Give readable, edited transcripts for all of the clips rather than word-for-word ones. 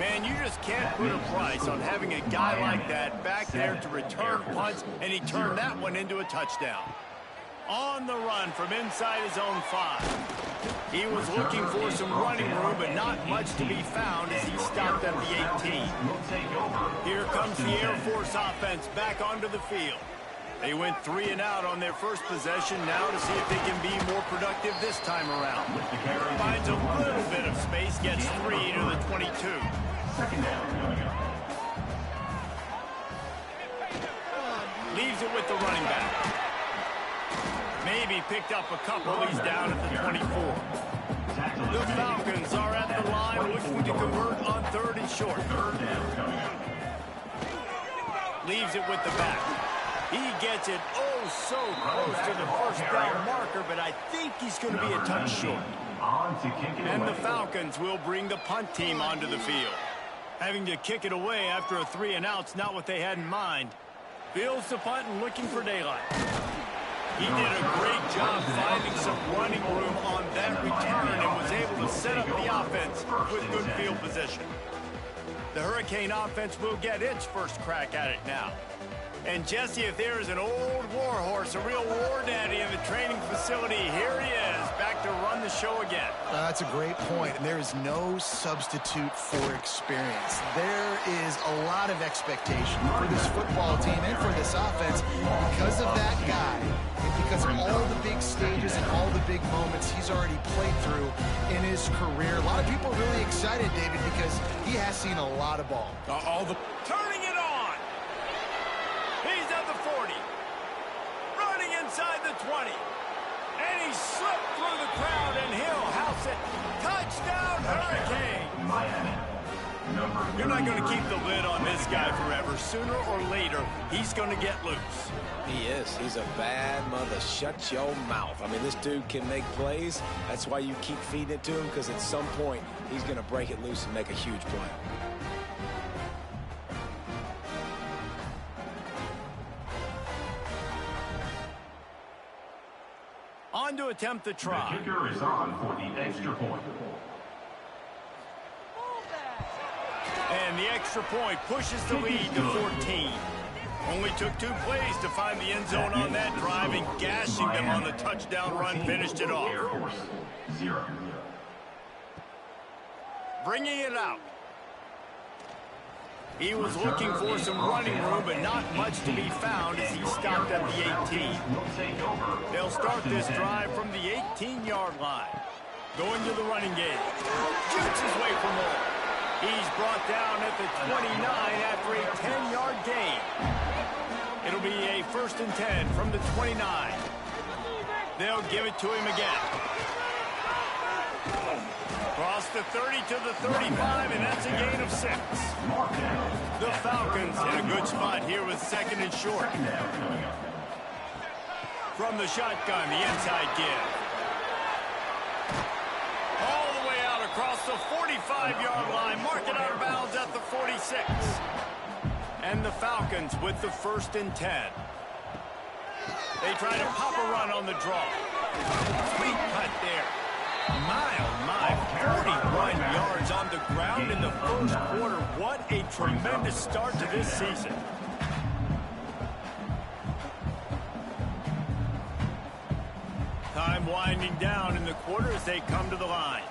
Man, you just can't put a price on having a guy like that back there to return punts, and he turned that one into a touchdown. On the run from inside his own 5. He was looking for some running room, but not much to be found as he stopped at the 18. Here comes the Air Force offense back onto the field. They went 3 and out on their first possession, now to see if they can be more productive this time around. Finds a little bit of space, gets 3 to the 22. Second down coming up. Leaves it with the running back. Maybe picked up a couple. He's down at the 24. The Falcons are at the line looking to convert on 3rd and short. Leaves it with the back. He gets it so close to the first down marker, but I think he's going to be a touch short. And the Falcons will bring the punt team onto the field. Having to kick it away after a 3 and out's not what they had in mind. Fields the punt and looking for daylight. He did a great job finding some running room on that return and was able to set up the offense with good field position. The Hurricane offense will get its first crack at it now. And Jesse, if there is an old war horse, a real war daddy in the training facility, here he is, back to run the show again. That's a great point, and there is no substitute for experience. There is a lot of expectation for this football team and for this offense because of that guy, and because of all the big stages and all the big moments he's already played through in his career. A lot of people are really excited, David, because he has seen a lot of ball. Turning it on! He's at the 40. Running inside the 20. And he slipped through the crowd, and he'll house it. Touchdown, Hurricane! Miami. You're not going to keep the lid on this guy forever. Sooner or later, he's going to get loose. He is. He's a bad mother. Shut your mouth. I mean, this dude can make plays. That's why you keep feeding it to him, because at some point, he's going to break it loose and make a huge play. On to attempt the try. The kicker is on for the extra point. And the extra point pushes the lead to 14. Only took 2 plays to find the end zone on that drive, and gashing them on the touchdown run finished it off. Air Force 0. Bringing it out. He was looking for some running room, but not much to be found as he stopped at the 18. They'll start this drive from the 18-yard line. Going to the running game. Shoots his way for more. He's brought down at the 29 after a 10-yard gain. It'll be a 1st and 10 from the 29. They'll give it to him again. Across the 30 to the 35, and that's a gain of 6. The Falcons in a good spot here with 2nd and short. From the shotgun, the inside give. All the way out across the 45-yard line. Mark it out of bounds at the 46. And the Falcons with the 1st and 10. They try to pop a run on the draw. Sweet cut there. My, oh my, 41 yards on the ground in the first quarter. What a tremendous start to this season. Time winding down in the quarter as they come to the line.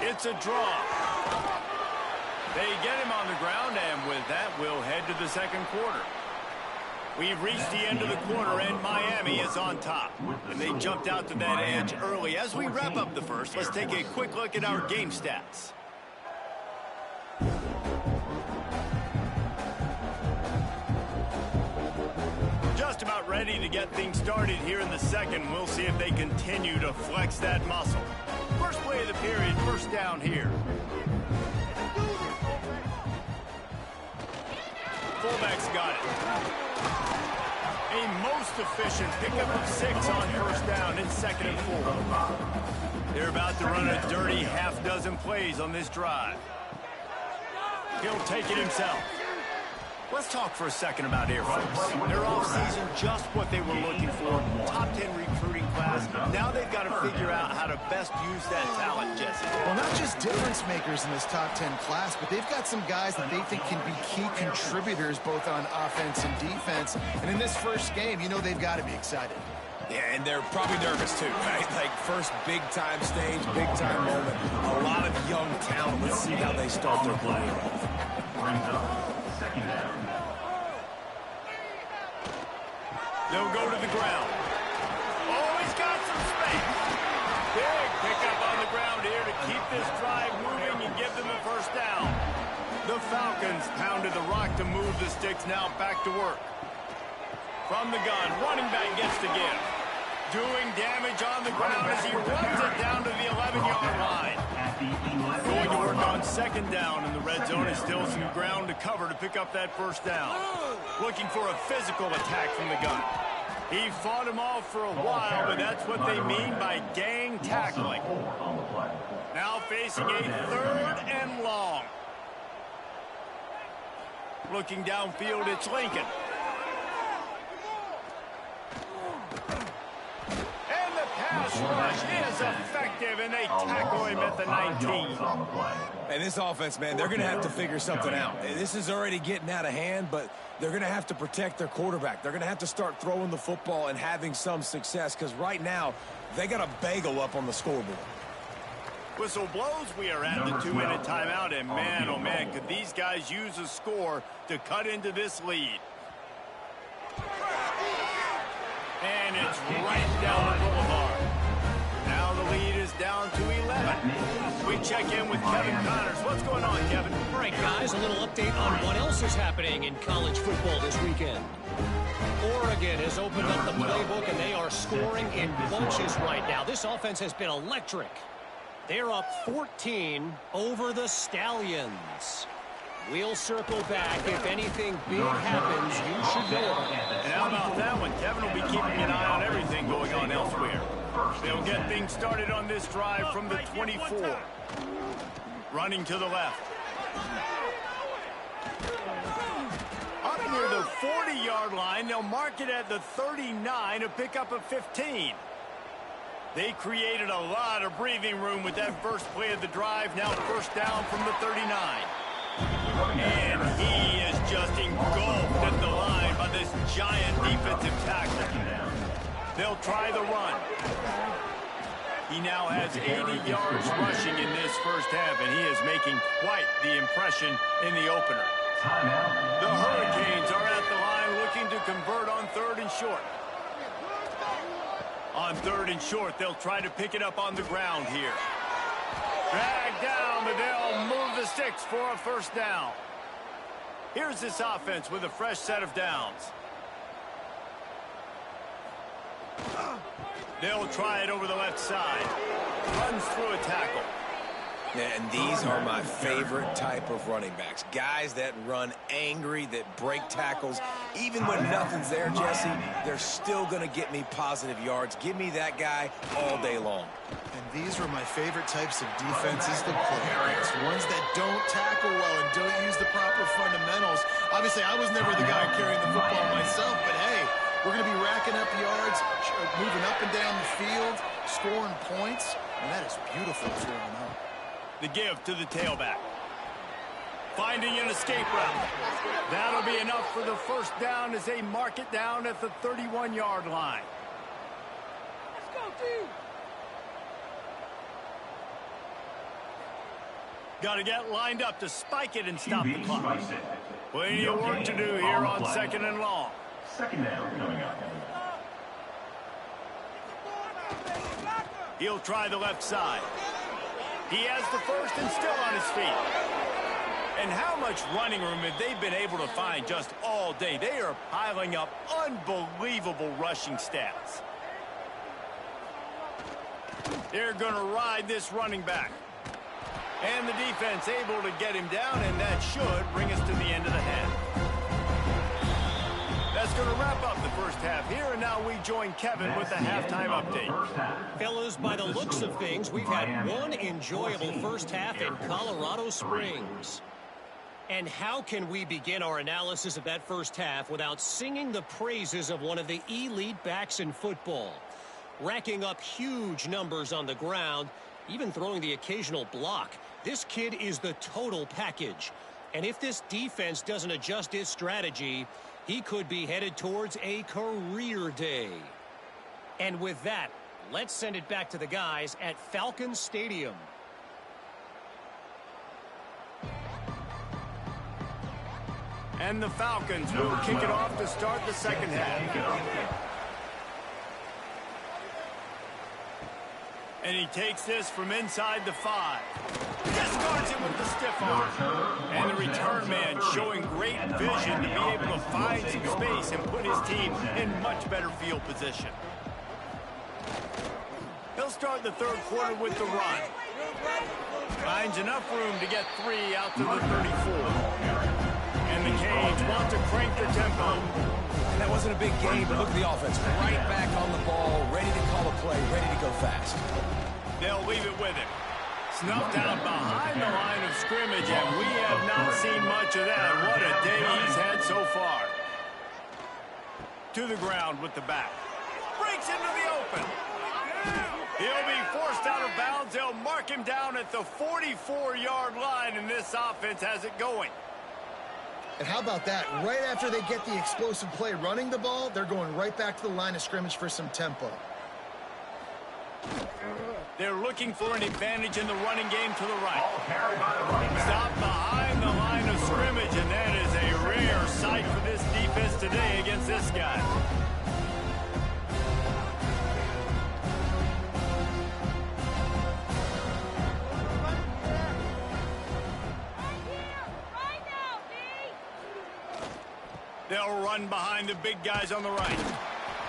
It's a draw. They get him on the ground, and with that, we'll head to the 2nd quarter. We've reached the end of the quarter, and Miami is on top. And they jumped out to that edge early. As we wrap up the first, let's take a quick look at our game stats. Just about ready to get things started here in the 2nd. We'll see if they continue to flex that muscle. First play of the period, 1st down here. Fullback's got it. A most efficient pickup of 6 on 1st down in 2nd and 4. They're about to run a dirty half-dozen plays on this drive. He'll take it himself. Let's talk for a second about Air Force. Their offseason, just what they were looking for. Top 10 recruiting class. Now they've got to figure out how to best use that talent, Jesse. Well, not just difference makers in this top 10 class, but they've got some guys that they think can be key contributors both on offense and defense. And in this first game, you know they've got to be excited. Yeah, and they're probably nervous too, right? Like first big-time stage, big-time moment. A lot of young talent. Let's see how they start their play. Brings up second down. They'll go to the ground. Oh, he's got some space. Big pickup on the ground here to keep this drive moving and give them the first down. The Falcons pounded the rock to move the sticks, now back to work. From the gun, running back gets the give. Doing damage on the ground as he runs it down to the 11-yard line. Going to work on second down in the red zone. Is still some ground to cover to pick up that first down. Looking for a physical attack from the gun. He fought him off for a while, but that's what they mean by gang tackling. Now facing a third and long. Looking downfield, it's Lincoln. Pass rush is effective, and they tackle him at the 19. And this offense, man, they're going to have to figure something out. This is already getting out of hand, but they're going to have to protect their quarterback. They're going to have to start throwing the football and having some success, because right now, they got a bagel up on the scoreboard. Whistle blows. We are at the 2-minute timeout, and man, oh man, could these guys use a score to cut into this lead. And it's right down the boulevard. Now the lead is down to 11. We check in with Kevin Connors. What's going on, Kevin? All right, guys, a little update on what else is happening in college football this weekend. Oregon has opened up the playbook, and they are scoring in bunches right now. This offense has been electric. They're up 14 over the Stallions. We'll circle back. If anything big happens, you should know. And how about that one? Kevin will be keeping an eye on everything going on elsewhere. They'll get things started on this drive from the 24. Running to the left. Up near the 40-yard line, they'll mark it at the 39 to pick up a 15. They created a lot of breathing room with that first play of the drive. Now first down from the 39. And he is just engulfed at the line by this giant defensive tackle. They'll try the run. He now has 80 yards rushing in this first half, and he is making quite the impression in the opener. The Hurricanes are at the line looking to convert on third and short. On third and short, they'll try to pick it up on the ground here. Drag down, but they'll move the sticks for a first down. Here's this offense with a fresh set of downs. They'll try it over the left side. Runs through a tackle. Yeah, and these are my favorite type of running backs. Guys that run angry, that break tackles. Even when nothing's there, Jesse, they're still going to get me positive yards. Give me that guy all day long. And these are my favorite types of defenses to play against. Ones that don't tackle well and don't use the proper fundamentals. Obviously, I was never the guy carrying the football myself, but hey, we're going to be racking up yards, moving up and down the field, scoring points, and that is beautiful for them out. The give to the tailback. Finding an escape route. That'll be enough for the first down as they mark it down at the 31-yard line. Let's go, team. Got to get lined up to spike it and stop the clock. Plenty of work to do here on second and long. Second down coming up. He'll try the left side. He has the first and still on his feet. And how much running room have they been able to find just all day? They are piling up unbelievable rushing stats. They're going to ride this running back. And the defense able to get him down, and that should bring us to the end of the half. That's going to wrap up the first half here, and now we join Kevin with the halftime update. Fellas, by the looks of things, we've had one enjoyable first half in Colorado Springs. And how can we begin our analysis of that first half without singing the praises of one of the elite backs in football? Racking up huge numbers on the ground, even throwing the occasional block. This kid is the total package. And if this defense doesn't adjust its strategy, he could be headed towards a career day. And with that, let's send it back to the guys at Falcon Stadium. And the Falcons will kick it off to start the second half. And he takes this from inside the 5. Discards it with the stiff arm. And the return man showing great vision to be able to find some space and put his team in much better field position. He'll start the third quarter with the run. Finds enough room to get 3 out to the 34. And the Canes want to crank the tempo. And that wasn't a big game, but look at the offense. Right back on the ball, ready to call a play, ready to go fast. They'll leave it with him. Snuffed out behind the line of scrimmage, and we have not seen much of that. What a day he's had so far. To the ground with the back. Breaks into the open. He'll be forced out of bounds. They'll mark him down at the 44-yard line, and this offense has it going. And how about that? Right after they get the explosive play running the ball, they're going right back to the line of scrimmage for some tempo. They're looking for an advantage in the running game to the right. Stop behind the line of scrimmage, and that is a rare sight for this defense today against this guy. They'll run behind the big guys on the right.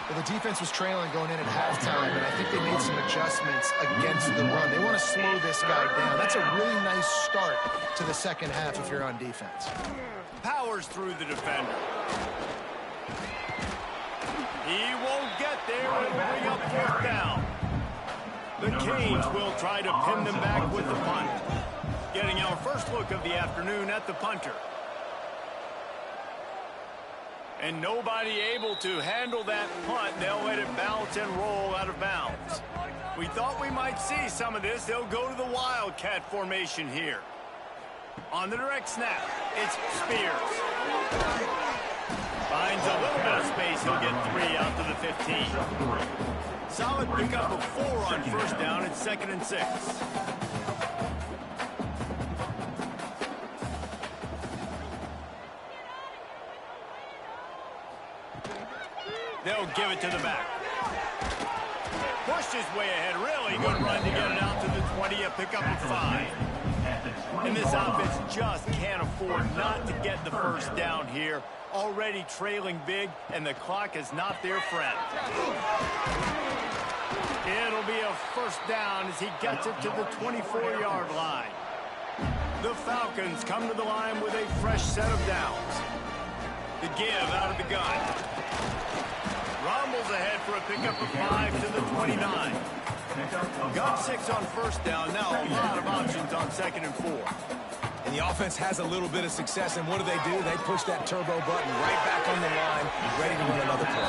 Well, the defense was trailing going in at halftime, and I think they made some adjustments against the run. They want to slow this guy down. That's a really nice start to the second half if you're on defense. Powers through the defender. He won't get there and bring up fourth down. The Canes will try to pin them back with the punt. Getting our first look of the afternoon at the punter. And nobody able to handle that punt. They'll let it bounce and roll out of bounds. We thought we might see some of this. They'll go to the Wildcat formation here. On the direct snap, it's Spears. Finds a little bit of space. He'll get 3 out to the 15. Solid pickup of 4 on first down. It's 2nd and 6. They'll give it to the back. Pushed his way ahead. Really good run to get it out to the 20. A pickup of 5. And this offense just can't afford not to get the first down here. Already trailing big, and the clock is not their friend. It'll be a first down as he gets it to the 24-yard line. The Falcons come to the line with a fresh set of downs. The give out of the gun. Rumbles ahead for a pickup of 5 to the 29. Got 6 on first down. Now a lot of options on 2nd and 4. And the offense has a little bit of success, and what do? They push that turbo button right back on the line, ready to run another play.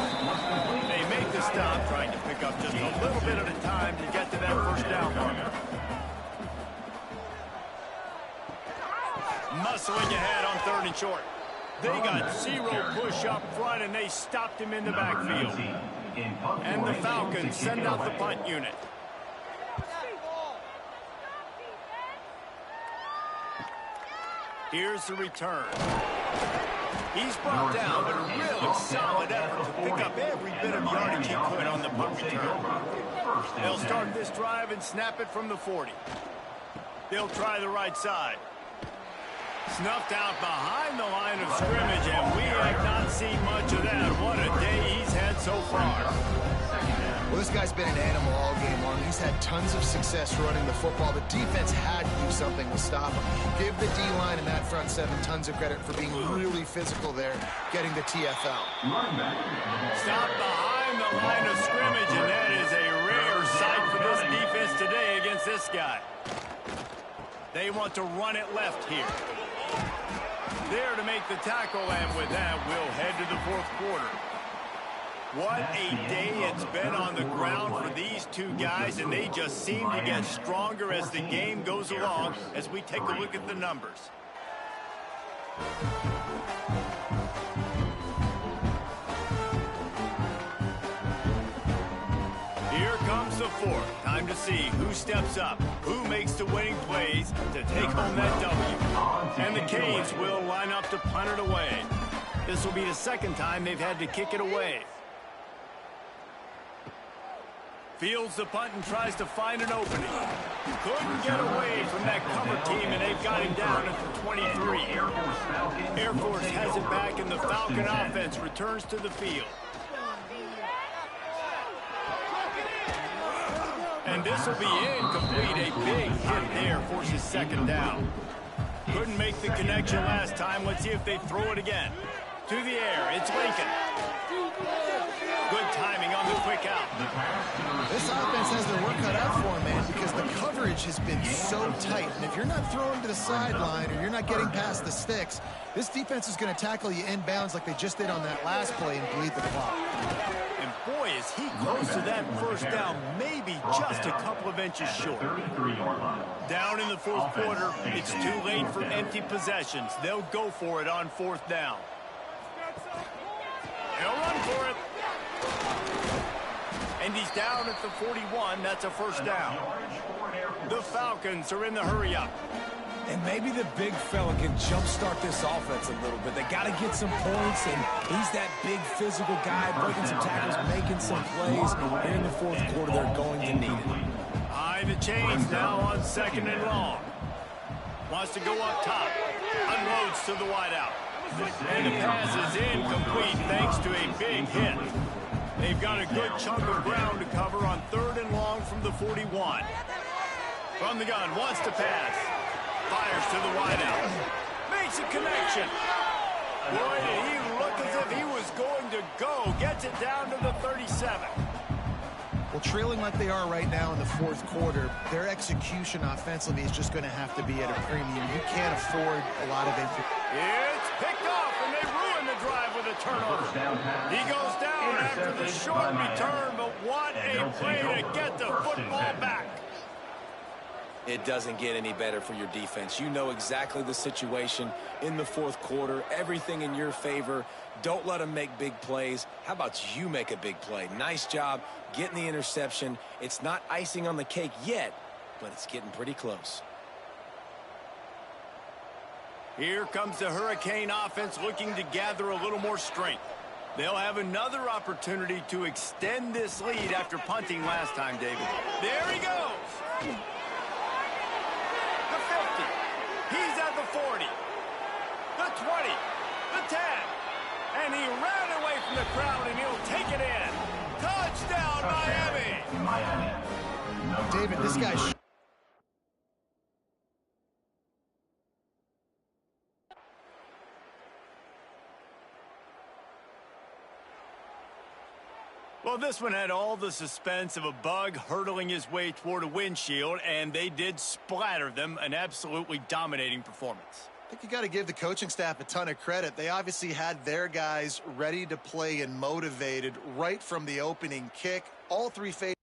They make the stop, trying to pick up just a little bit at a time to get to that first down mark. Muscling ahead on 3rd and short. They got 0 push up front, and they stopped him in the backfield. And the Falcons send out the punt unit. Here's the return. He's brought down, but a really solid effort to pick up every bit of yardage he could on the punt return. They'll start this drive and snap it from the 40. They'll try the right side. Snuffed out behind the line of scrimmage, and we have not seen much of that. What a day he's had so far. Well, this guy's been an animal all game long. He's had tons of success running the football. The defense had to do something to stop him. Give the D-line and that front 7 tons of credit for being really physical there, getting the TFL. Stop behind the line of scrimmage, and that is a rare sight for this defense today against this guy. They want to run it left here. there to make the tackle, and with that, we'll head to the fourth quarter. What a day it's been on the ground for these two guys, and they just seem to get stronger as the game goes along as we take a look at the numbers. Here comes the fourth. Time to see who steps up, who makes the winning plays to take home that W. And the Canes will line up to punt it away. This will be the second time they've had to kick it away. Fields the punt and tries to find an opening. Couldn't get away from that cover team, and they've got him down at the 23. Air Force has it back, and the Falcon offense returns to the field. And this will be incomplete. A big hit there forces second down. Couldn't make the connection last time. Let's see if they throw it again. To the air, it's Lincoln. Good timing on the quick out. This offense has their work cut out for them, man, because the coverage has been so tight. And if you're not throwing to the sideline or you're not getting past the sticks, this defense is going to tackle you inbounds like they just did on that last play and bleed the clock. And boy, is he close to that first down, maybe just a couple of inches short. Down in the fourth quarter, it's too late for empty possessions. They'll go for it on fourth down. He'll run for it. And he's down at the 41. That's a first down. The Falcons are in the hurry-up. And maybe the big fella can jumpstart this offense a little bit. They got to get some points, and he's that big physical guy, breaking some tackles, making some plays. And in the fourth quarter, they're going to need it. High the chains now on second and long. Wants to go up top. Unloads to the wideout. And the pass is incomplete thanks to a big hit. They've got a good chunk of ground to cover on third and long from the 41. From the gun, wants to pass. Fires to the wideout. Makes a connection. Boy, did he look as if he was going to go. Gets it down to the 37. Well, trailing like they are right now in the fourth quarter, their execution offensively is just going to have to be at a premium. You can't afford a lot of injury. It's picked off, and they ruin the drive with a turnover. He goes down after the short return, but what a play to get the football back. It doesn't get any better for your defense. You know exactly the situation in the fourth quarter. Everything in your favor. Don't let them make big plays. How about you make a big play? Nice job getting the interception. It's not icing on the cake yet, but it's getting pretty close. Here comes the Hurricane offense looking to gather a little more strength. They'll have another opportunity to extend this lead after punting last time, David. There he goes. The 50. He's at the 40. The 20. The 10. And he ran away from the crowd, and he'll take it in. Touchdown, Miami. David, this guy... Well, this one had all the suspense of a bug hurtling his way toward a windshield, and they did splatter them. An absolutely dominating performance. I think you got to give the coaching staff a ton of credit. They obviously had their guys ready to play and motivated right from the opening kick. All three phases.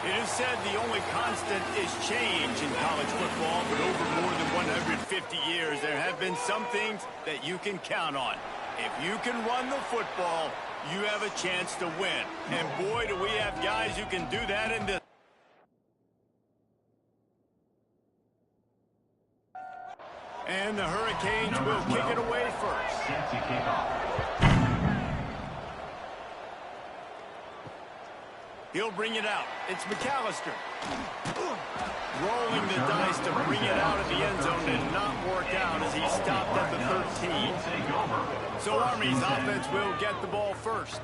It is said the only constant is change in college football, but over more than 150 years, there have been some things that you can count on. If you can run the football, you have a chance to win. And boy, do we have guys who can do that in this. And the Hurricanes will kick it away first. Set to kick off. He'll bring it out. It's McAllister. Rolling the dice to bring it out of the end zone did not work out as he stopped at the 13. So Army's offense will get the ball first.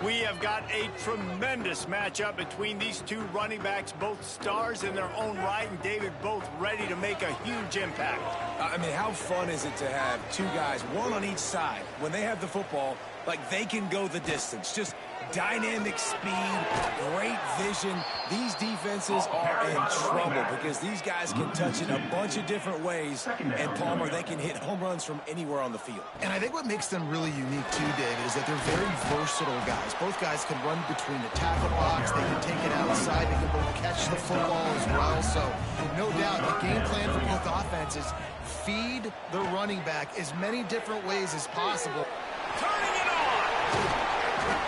We have got a tremendous matchup between these two running backs, both stars in their own right, and David, both ready to make a huge impact. I mean, how fun is it to have two guys, one on each side, when they have the football, like they can go the distance. Just dynamic speed, great vision. These defenses are in trouble because these guys can touch it a bunch of different ways, and Palmer, they can hit home runs from anywhere on the field. And I think what makes them really unique too, David, is that they're very versatile guys. Both guys can run between the tackle box, they can take it outside, they can both catch the football as well. So no doubt the game plan for both offenses, feed the running back as many different ways as possible. Turning it on!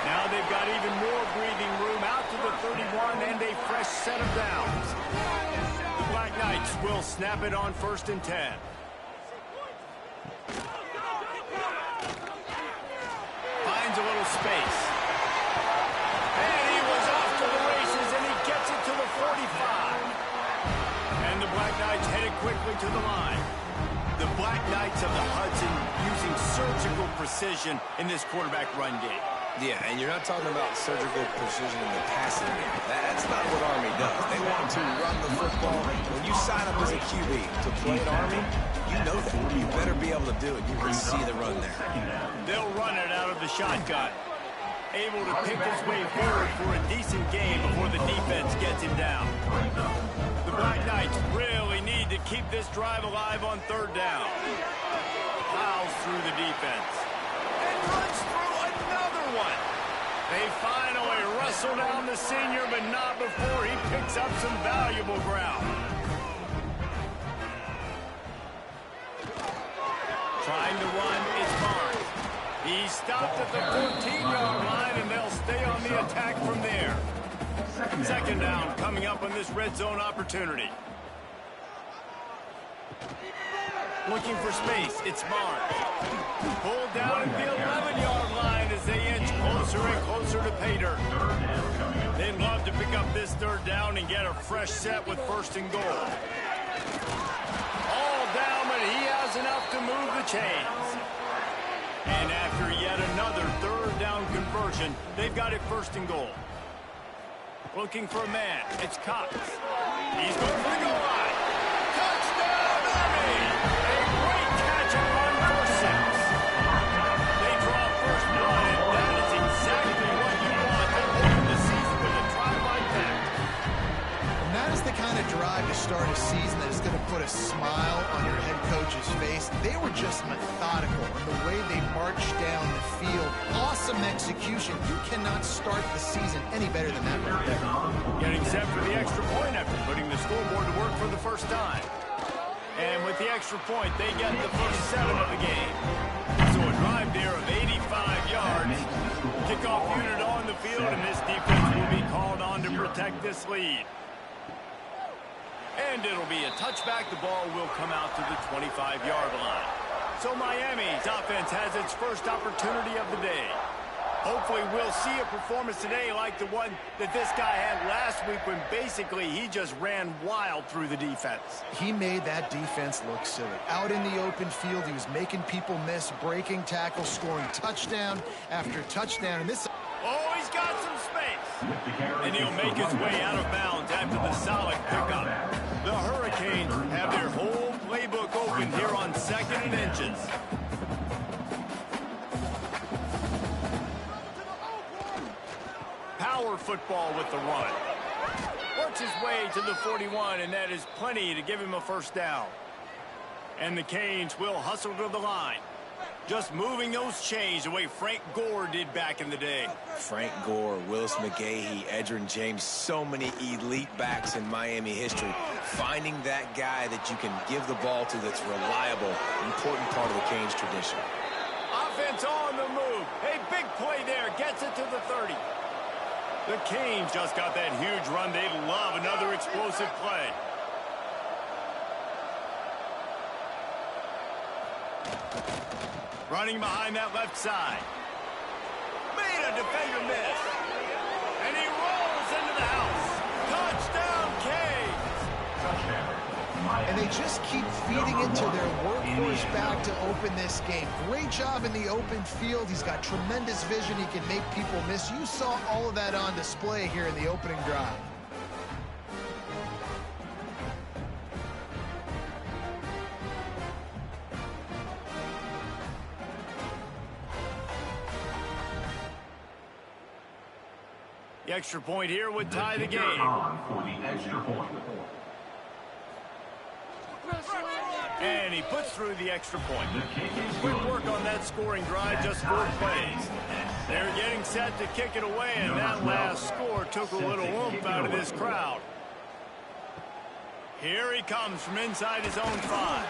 Now they've got even more breathing room out to the 31 and a fresh set of downs. The Black Knights will snap it on 1st and 10. Finds a little space. And he was off to the races, and he gets it to the 45. And the Black Knights headed quickly to the line. The Black Knights of the Hudson using surgical precision in this quarterback run game. Yeah, and you're not talking about surgical precision in the passing game. That's not what Army does. They want to run the football. When you sign up as a QB to play at Army, you know that. You better be able to do it. You can see the run there. They'll run it out of the shotgun. Able to pick his way forward for a decent game before the defense gets him down. The Black Knights really need to keep this drive alive on 3rd down. Plows through the defense. And runs through another one. They finally wrestle down the senior, but not before he picks up some valuable ground. Trying to run, it's Barnes. He stopped at the 14-yard line, and they'll stay on the attack from there. 2nd down coming up on this red zone opportunity. Looking for space, it's Barnes. Pulled down at the 11-yard line as they inch closer and closer to pay dirt. They'd love to pick up this 3rd down and get a fresh set with 1st and goal. All down, but he has enough to move the chains. And after yet another 3rd down conversion, they've got it 1st and goal. Looking for a man, it's Cox. He's going for the goal line. Touchdown, Army! A great catch and run for 6. They draw first blood, and that is exactly what you want to open the season with a drive like that. And that is the kind of drive to start a season that is going to put a smile on your head coach's face. They were just methodical in the way they marched down the field. Awesome execution. You cannot start the season any better than that right there. Getting set for the extra point after putting the scoreboard to work for the first time. And with the extra point, they get the first 7 of the game. So a drive there of 85 yards. Kickoff unit on the field, and this defense will be called on to protect this lead. And it'll be a touchback. The ball will come out to the 25-yard line. So Miami's offense has its first opportunity of the day. Hopefully we'll see a performance today like the one that this guy had last week when basically he just ran wild through the defense. He made that defense look silly. Out in the open field, he was making people miss, breaking tackles, scoring touchdown after touchdown. And this... Oh, he's got some space. And he'll make his way out of bounds after the solid pickup. The Hurricanes have their whole playbook open here on 2nd and inches. Power football with the run. Works his way to the 41, and that is plenty to give him a 1st down. And the Canes will hustle to the line. Just moving those chains the way Frank Gore did back in the day. Frank Gore, Willis McGahee, Edgerrin James, so many elite backs in Miami history. Finding that guy that you can give the ball to that's reliable, important part of the Canes tradition. Offense on the move. A big play there. Gets it to the 30. The Canes just got that huge run. They love another explosive play. Running behind that left side. Made a defender miss. And he rolls into the house. Touchdown, Canes. And they just keep feeding into their workhorse back to open this game. Great job in the open field. He's got tremendous vision. He can make people miss. You saw all of that on display here in the opening drive. The extra point here would tie the game. For the extra point. And he puts through the extra point. Quick work on that scoring drive, just 4 plays. They're getting set to kick it away, and that last score took a little oomph out of this crowd. Here he comes from inside his own 5.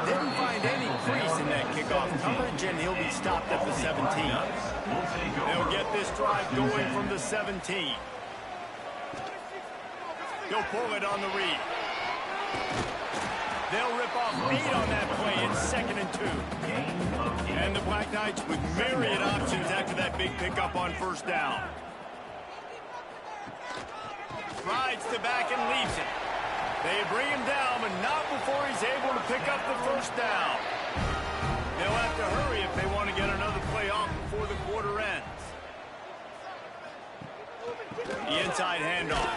Didn't find any crease in that kickoff coverage, and he'll be stopped at the 17. They'll get this drive going from the 17. He'll pull it on the read. They'll rip off 8 on that play. It's 2nd and 2. And the Black Knights with myriad options after that big pickup on first down. Rides to back and leaves it. They bring him down, but not before he's able to pick up the first down. They'll have to hurry if they want to get another play off before the quarter ends. The inside handoff.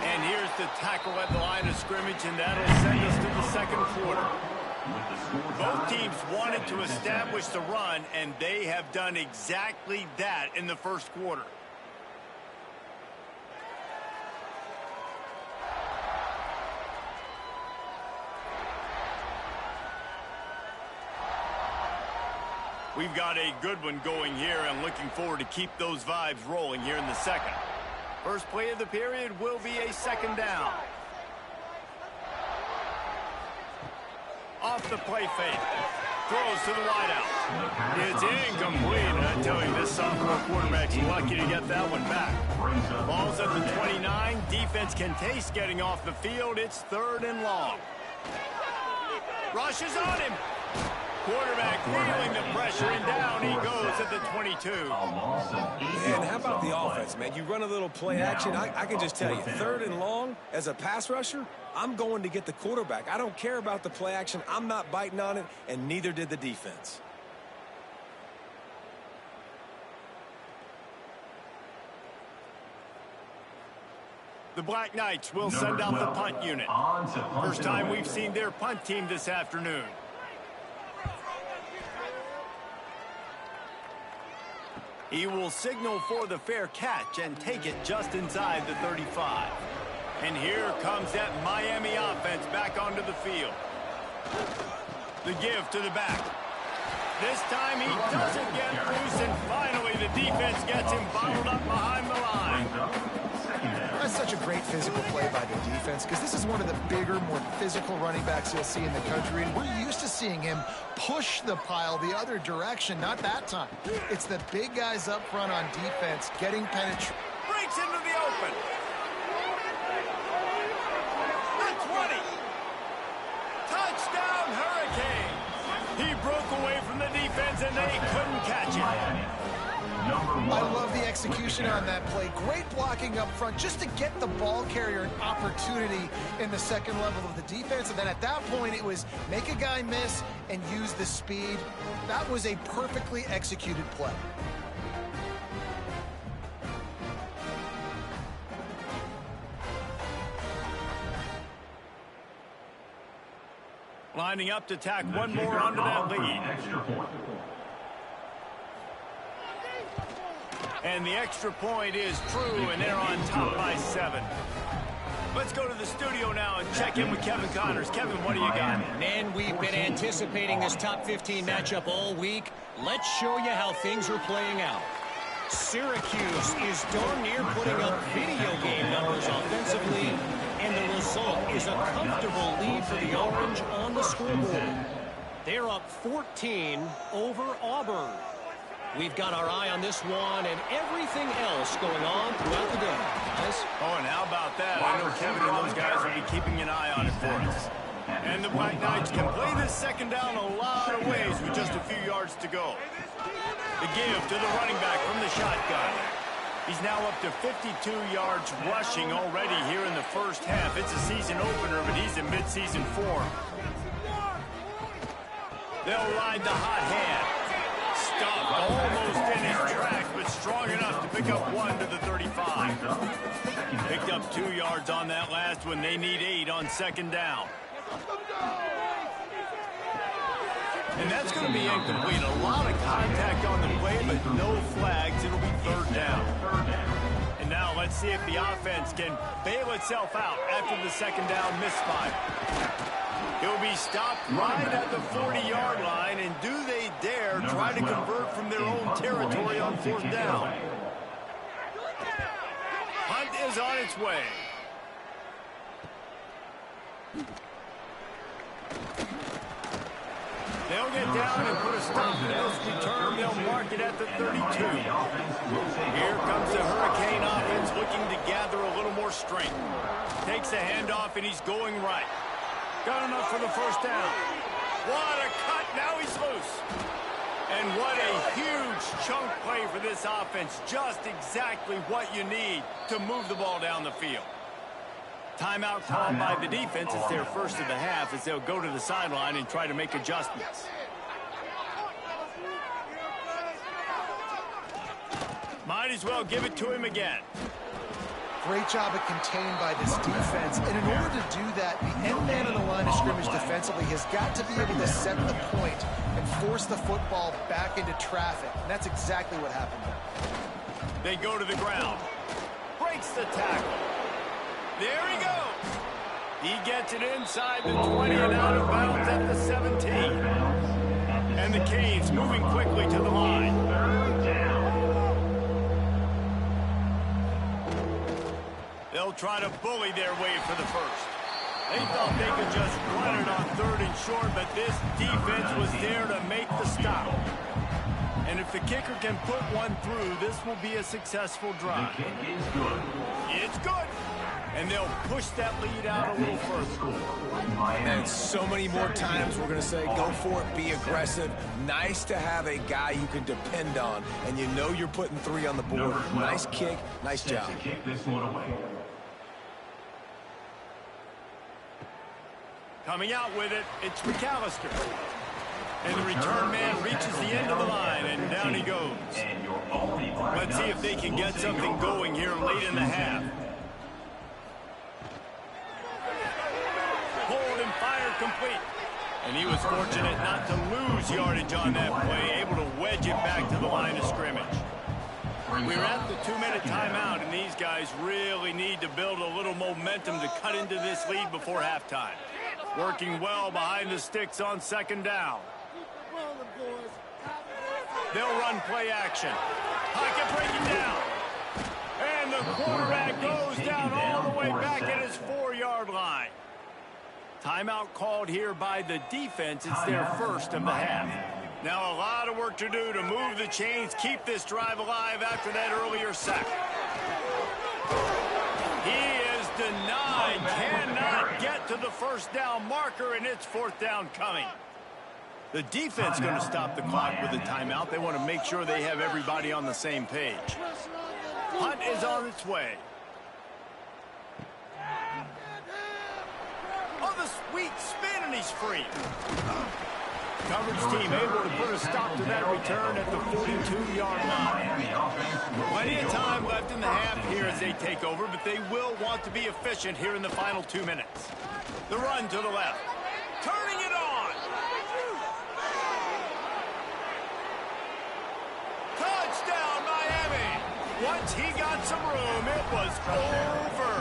And here's the tackle at the line of scrimmage, and that'll send us to the second quarter. Both teams wanted to establish the run, and they have done exactly that in the first quarter. We've got a good one going here, and looking forward to keep those vibes rolling here in the second. First play of the period will be a 2nd down. Off the play fake. Throws to the wideout. It's incomplete, and I tell you, this sophomore quarterback's lucky to get that one back. Ball's at the 29. Defense can taste getting off the field. It's 3rd and long. Rushes on him. Quarterback feeling the pressure, and down he goes at the 22. And how about the offense, man? You run a little play action. I can just tell you, 3rd and long, as a pass rusher, I'm going to get the quarterback. I don't care about the play action. I'm not biting on it, and neither did the defense. The Black Knights will send out the punt unit. First time we've seen their punt team this afternoon. He will signal for the fair catch and take it just inside the 35. And here comes that Miami offense back onto the field. The give to the back. This time he doesn't get loose, and finally the defense gets him bottled up behind the line. That's such a great physical play by the defense, because this is one of the bigger, more physical running backs you'll see in the country, and we're used to seeing him push the pile the other direction. Not that time. It's the big guys up front on defense getting penetration. Breaks into the open. The 20. Touchdown, Hurricanes. He broke away from the defense, and they couldn't catch him. I love the execution on that play. Great blocking up front just to get the ball carrier an opportunity in the second level of the defense. And then at that point, it was make a guy miss and use the speed. That was a perfectly executed play. Lining up to tack one more onto that lead. And the extra point is true, and they're on top by 7. Let's go to the studio now and check in with Kevin Connors. Kevin, what do you got? Man, we've been anticipating this top 15 matchup all week. Let's show you how things are playing out. Syracuse is darn near putting up video game numbers offensively, and the result is a comfortable lead for the Orange on the scoreboard. They're up 14 over Auburn. We've got our eye on this one and everything else going on throughout the day. Guys? Oh, and how about that? I know Kevin and those guys will be keeping an eye on it for us. And the White Knights can play this second down a lot of ways with just a few yards to go. The give to the running back from the shotgun. He's now up to 52 yards rushing already here in the first half. It's a season opener, but he's in midseason form. They'll ride the hot hand. Stopped almost in his tracks, but strong enough to pick up one to the 35. Picked up 2 yards on that last one. They need 8 on second down. And that's going to be incomplete. A lot of contact on the play, but no flags. It'll be third down. And now let's see if the offense can bail itself out after the second down misfire. He'll be stopped right at the 40-yard line, and do they dare try to convert from their own territory on fourth down? Hunt is on its way. They'll get down and put a stop to this return. They'll mark it at the 32. Here comes the Hurricane offense looking to gather a little more strength. Takes a handoff, and he's going right. Got enough for the first down. What a cut. Now he's loose. And what a huge chunk play for this offense. Just exactly what you need to move the ball down the field. Timeout called by the defense. It's their first of the half as they'll go to the sideline and try to make adjustments. Might as well give it to him again. Great job of contained by this defense. And in order to do that, the end man on the line of scrimmage defensively has got to be able to set the point and force the football back into traffic. And that's exactly what happened there. They go to the ground. Breaks the tackle. There he goes. He gets it inside the 20 and out of bounds at the 17. And the Canes moving quickly to the line. They'll try to bully their way for the first. They thought they could just run it on third and short, but this defense was there to make the stop. And if the kicker can put one through, this will be a successful drive. It's good. And they'll push that lead out a little further. And so many more times we're going to say, go for it, be aggressive. Nice to have a guy you can depend on, and you know you're putting 3 on the board. Nice kick, nice job. Coming out with it, it's McAllister. And the return man reaches the end of the line, and down he goes. Let's see if they can get something going here late in the half. Hold and fire complete. And he was fortunate not to lose yardage on that play, able to wedge it back to the line of scrimmage. We're at the 2-minute timeout, and these guys really need to build a little momentum to cut into this lead before halftime. Working well behind the sticks on second down. They'll run play action. Pocket breaking down. And the quarterback goes down all the way back at his 4-yard line. Timeout called here by the defense. It's their first of the half. Now a lot of work to do to move the chains, keep this drive alive after that earlier sack. He is denied, cannot get to the first down marker, and it's fourth down coming. The defense going to stop the clock with a timeout. They want to make sure they have everybody on the same page. Hunt is on its way. Oh, the sweet spin, and he's free. Coverage team able to put a stop to that return at the 42-yard line. Plenty of time left in the half here as they take over, but they will want to be efficient here in the final 2 minutes. The run to the left. Turning it on. Touchdown, Miami. Once he got some room, it was over.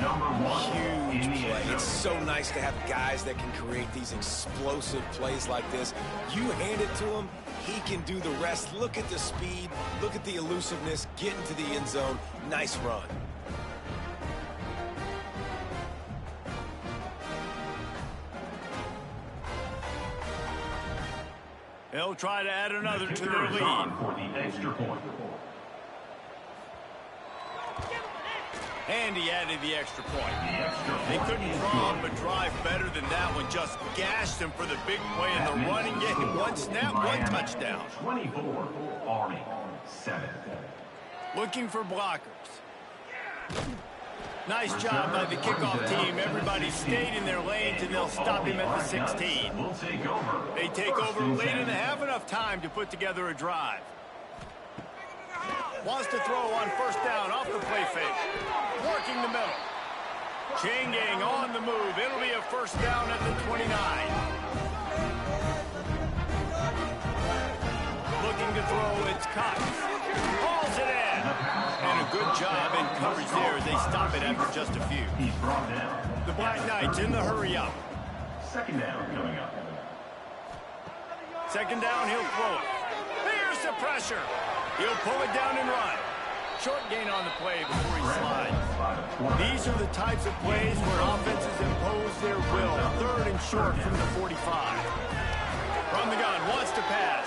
Huge play. It's so nice to have guys that can create these explosive plays like this. You hand it to him, he can do the rest. Look at the speed. Look at the elusiveness. Get into the end zone. Nice run. They'll try to add another to their lead. For the extra point. And he added the extra point. They couldn't draw but drive better than that one. Just gashed him for the big play in the running game. One snap, one touchdown. 24, Army, 7. Looking for blockers. Nice job by the kickoff team. Everybody stayed in their lanes, and they'll stop him at the 16. They take over late in the half, enough time to put together a drive. Wants to throw on first down off the play fake. Working the middle. Chain gang on the move. It'll be a first down at the 29. Looking to throw, it's Cox. Hauls it in. And a good job in coverage there as they stop it after just a few. He's brought down. The Black Knights in the hurry up. Second down coming up. Second down, he'll throw it. Here's the pressure. He'll pull it down and run. Short gain on the play before he slides. These are the types of plays where offenses impose their will. Third and short from the 45. From the gun, wants to pass.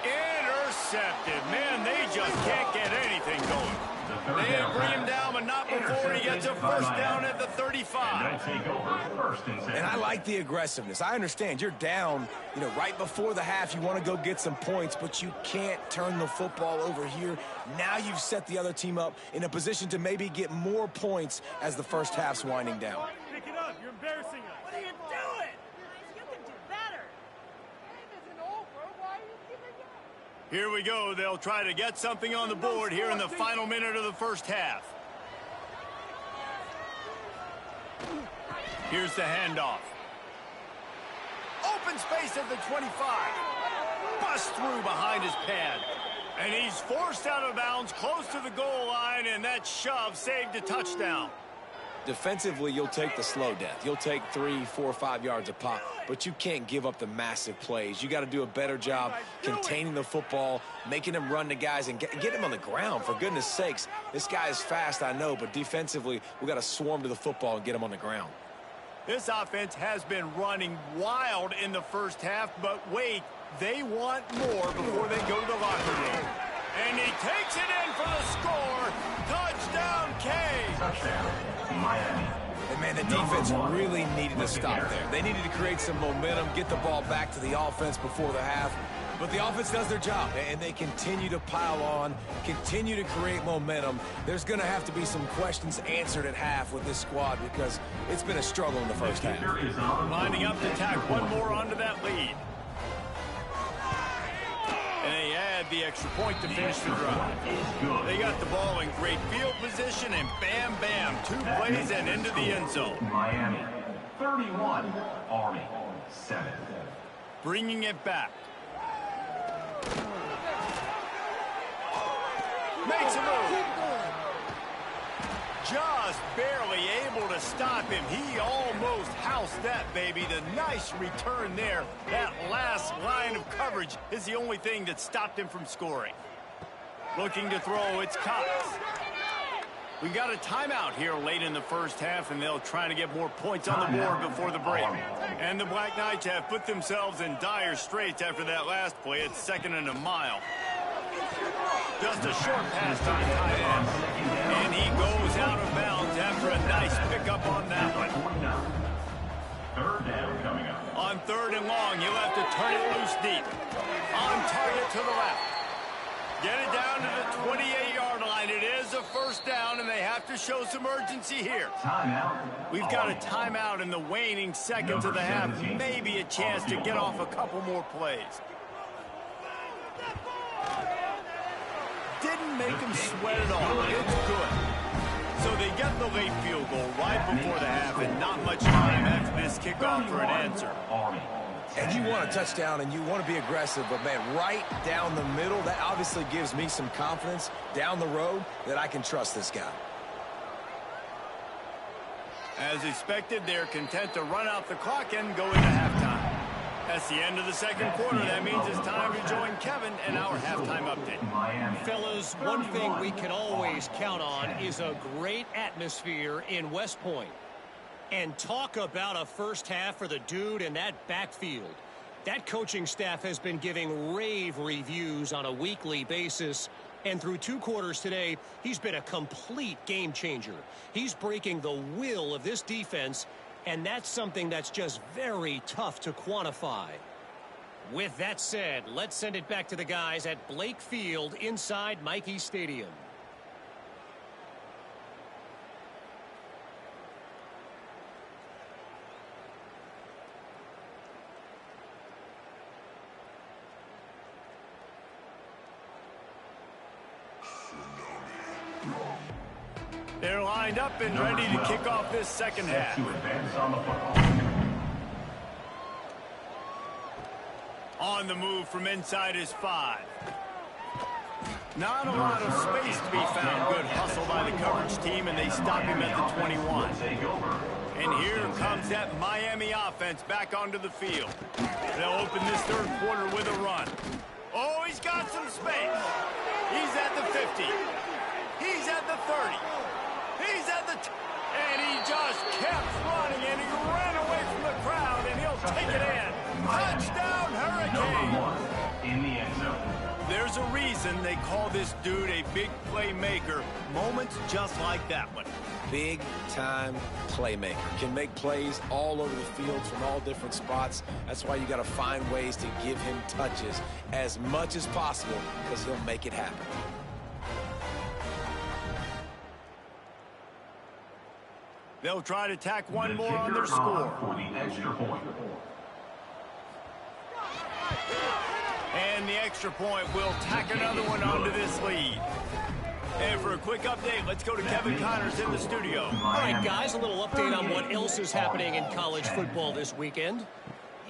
Intercepted. Man, they just can't get anything going. They bring him down, but not before he gets a first down at the 35. And I like the aggressiveness. I understand you're down, right before the half. You want to go get some points, but you can't turn the football over here. Now you've set the other team up in a position to maybe get more points as the first half's winding down. Pick it up. You're embarrassing us. What are you doing? You can do better. Game isn't over. Why are you giving up? Here we go. They'll try to get something on the board here in the final minute of the first half. Here's the handoff. Open space at the 25. Bust through behind his pad. And he's forced out of bounds close to the goal line, and that shove saved a touchdown. Defensively, you'll take the slow death. You'll take 3, 4, 5 yards a pop, but you can't give up the massive plays. You got to do a better job containing the football, making him run to guys, and get him on the ground, for goodness sakes. This guy is fast, I know, but defensively, we got to swarm to the football and get him on the ground. This offense has been running wild in the first half, but wait, they want more before they go to the locker room. And he takes it in for the score. Touchdown, K. Touchdown, Miami. And man, the defense really needed to stop there. They needed to create some momentum, get the ball back to the offense before the half. But the offense does their job, and they continue to pile on, continue to create momentum. There's going to have to be some questions answered at half with this squad because it's been a struggle in the first half. Lining up to tack one more onto that lead. And they add the extra point to finish the drive. They got the ball in great field position, and bam, bam, 2 plays and into the end zone. Miami, 31, Army, 7. Bringing it back. Makes a move. Just barely able to stop him. He almost housed that baby. The nice return there. That last line of coverage is the only thing that stopped him from scoring. Looking to throw, it's Cox. We got a timeout here late in the first half, and they'll try to get more points on the board before the break. And the Black Knights have put themselves in dire straits after that last play. It's 2nd and a mile. Just a short pass to the tight end. And he goes out of bounds after a nice pickup on that one. Third down coming up. On 3rd and long, he'll have to turn it loose deep. On target to the left. Get it down to the 28-yard line. It is a first down, and they have to show some urgency here. Timeout. We've got a timeout in the waning seconds of the half. Maybe a chance to get off a couple more plays. Didn't make him sweat at all. It's good. So they get the late field goal right before the half, and not much time after this kickoff for an answer. And you want a touchdown, and you want to be aggressive, but, man, right down the middle, that obviously gives me some confidence down the road that I can trust this guy. As expected, they're content to run out the clock and go into halftime. That's the end of the second quarter. That means it's time to join Kevin and our halftime update. Fellas, one thing we can always count on is a great atmosphere in West Point. And talk about a first half for the dude in that backfield. That coaching staff has been giving rave reviews on a weekly basis. And through 2 quarters today, he's been a complete game changer. He's breaking the will of this defense, and that's something that's just very tough to quantify. With that said, let's send it back to the guys at Blake Field inside Michie Stadium. They're lined up and ready to kick off this second half. On the move from inside his 5. Not a lot of space to be found. Good hustle by the coverage team, and they stop him at the 21. And here comes that Miami offense back onto the field. They'll open this third quarter with a run. Oh, he's got some space. He's at the 50. He's at the 30. He's at the and he just kept running, and he ran away from the crowd, and he'll take it in. Touchdown, Hurricane! In the end zone. There's a reason they call this dude a big playmaker. Moments just like that one. Big-time playmaker. Can make plays all over the field from all different spots. That's why you got to find ways to give him touches as much as possible, because he'll make it happen. They'll try to tack one more on their score. For the extra point. And the extra point will tack another one onto this lead. And for a quick update, let's go to Kevin Connors in the studio. All right, guys, a little update on what else is happening in college football this weekend.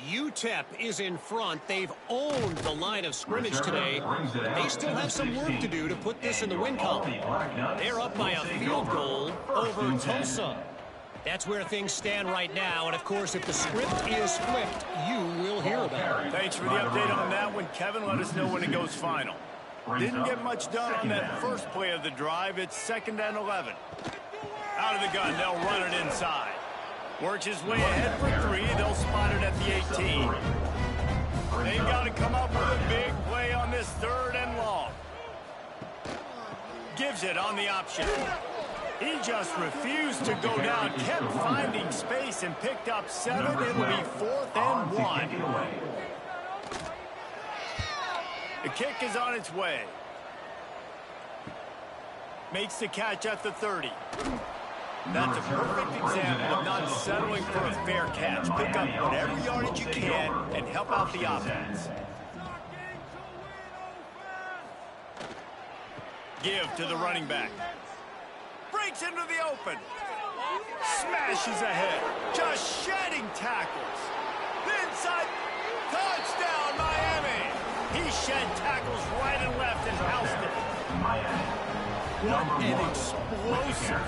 UTEP is in front. They've owned the line of scrimmage today, but they still have some work to do to put this in the win column. They're up by a field goal over Tulsa. That's where things stand right now, and of course, if the script is flipped, you will hear about it. Thanks for the update on that one, Kevin. Let us know when it goes final. Didn't get much done on that first play of the drive. It's 2nd and 11. Out of the gun, they'll run it inside. Works his way ahead for 3. They'll spot it at the 18. They've got to come up with a big play on this 3rd and long. Gives it on the option. He just refused to go down, kept finding space and picked up 7. It'll be 4th and 1. The kick is on its way. Makes the catch at the 30. That's a perfect example of not settling for a fair catch. Pick up whatever yardage you can and help out the offense. Give to the running back. Breaks into the open. Smashes ahead. Just shedding tackles. Inside. Touchdown, Miami. He shed tackles right and left and housed it. What an explosive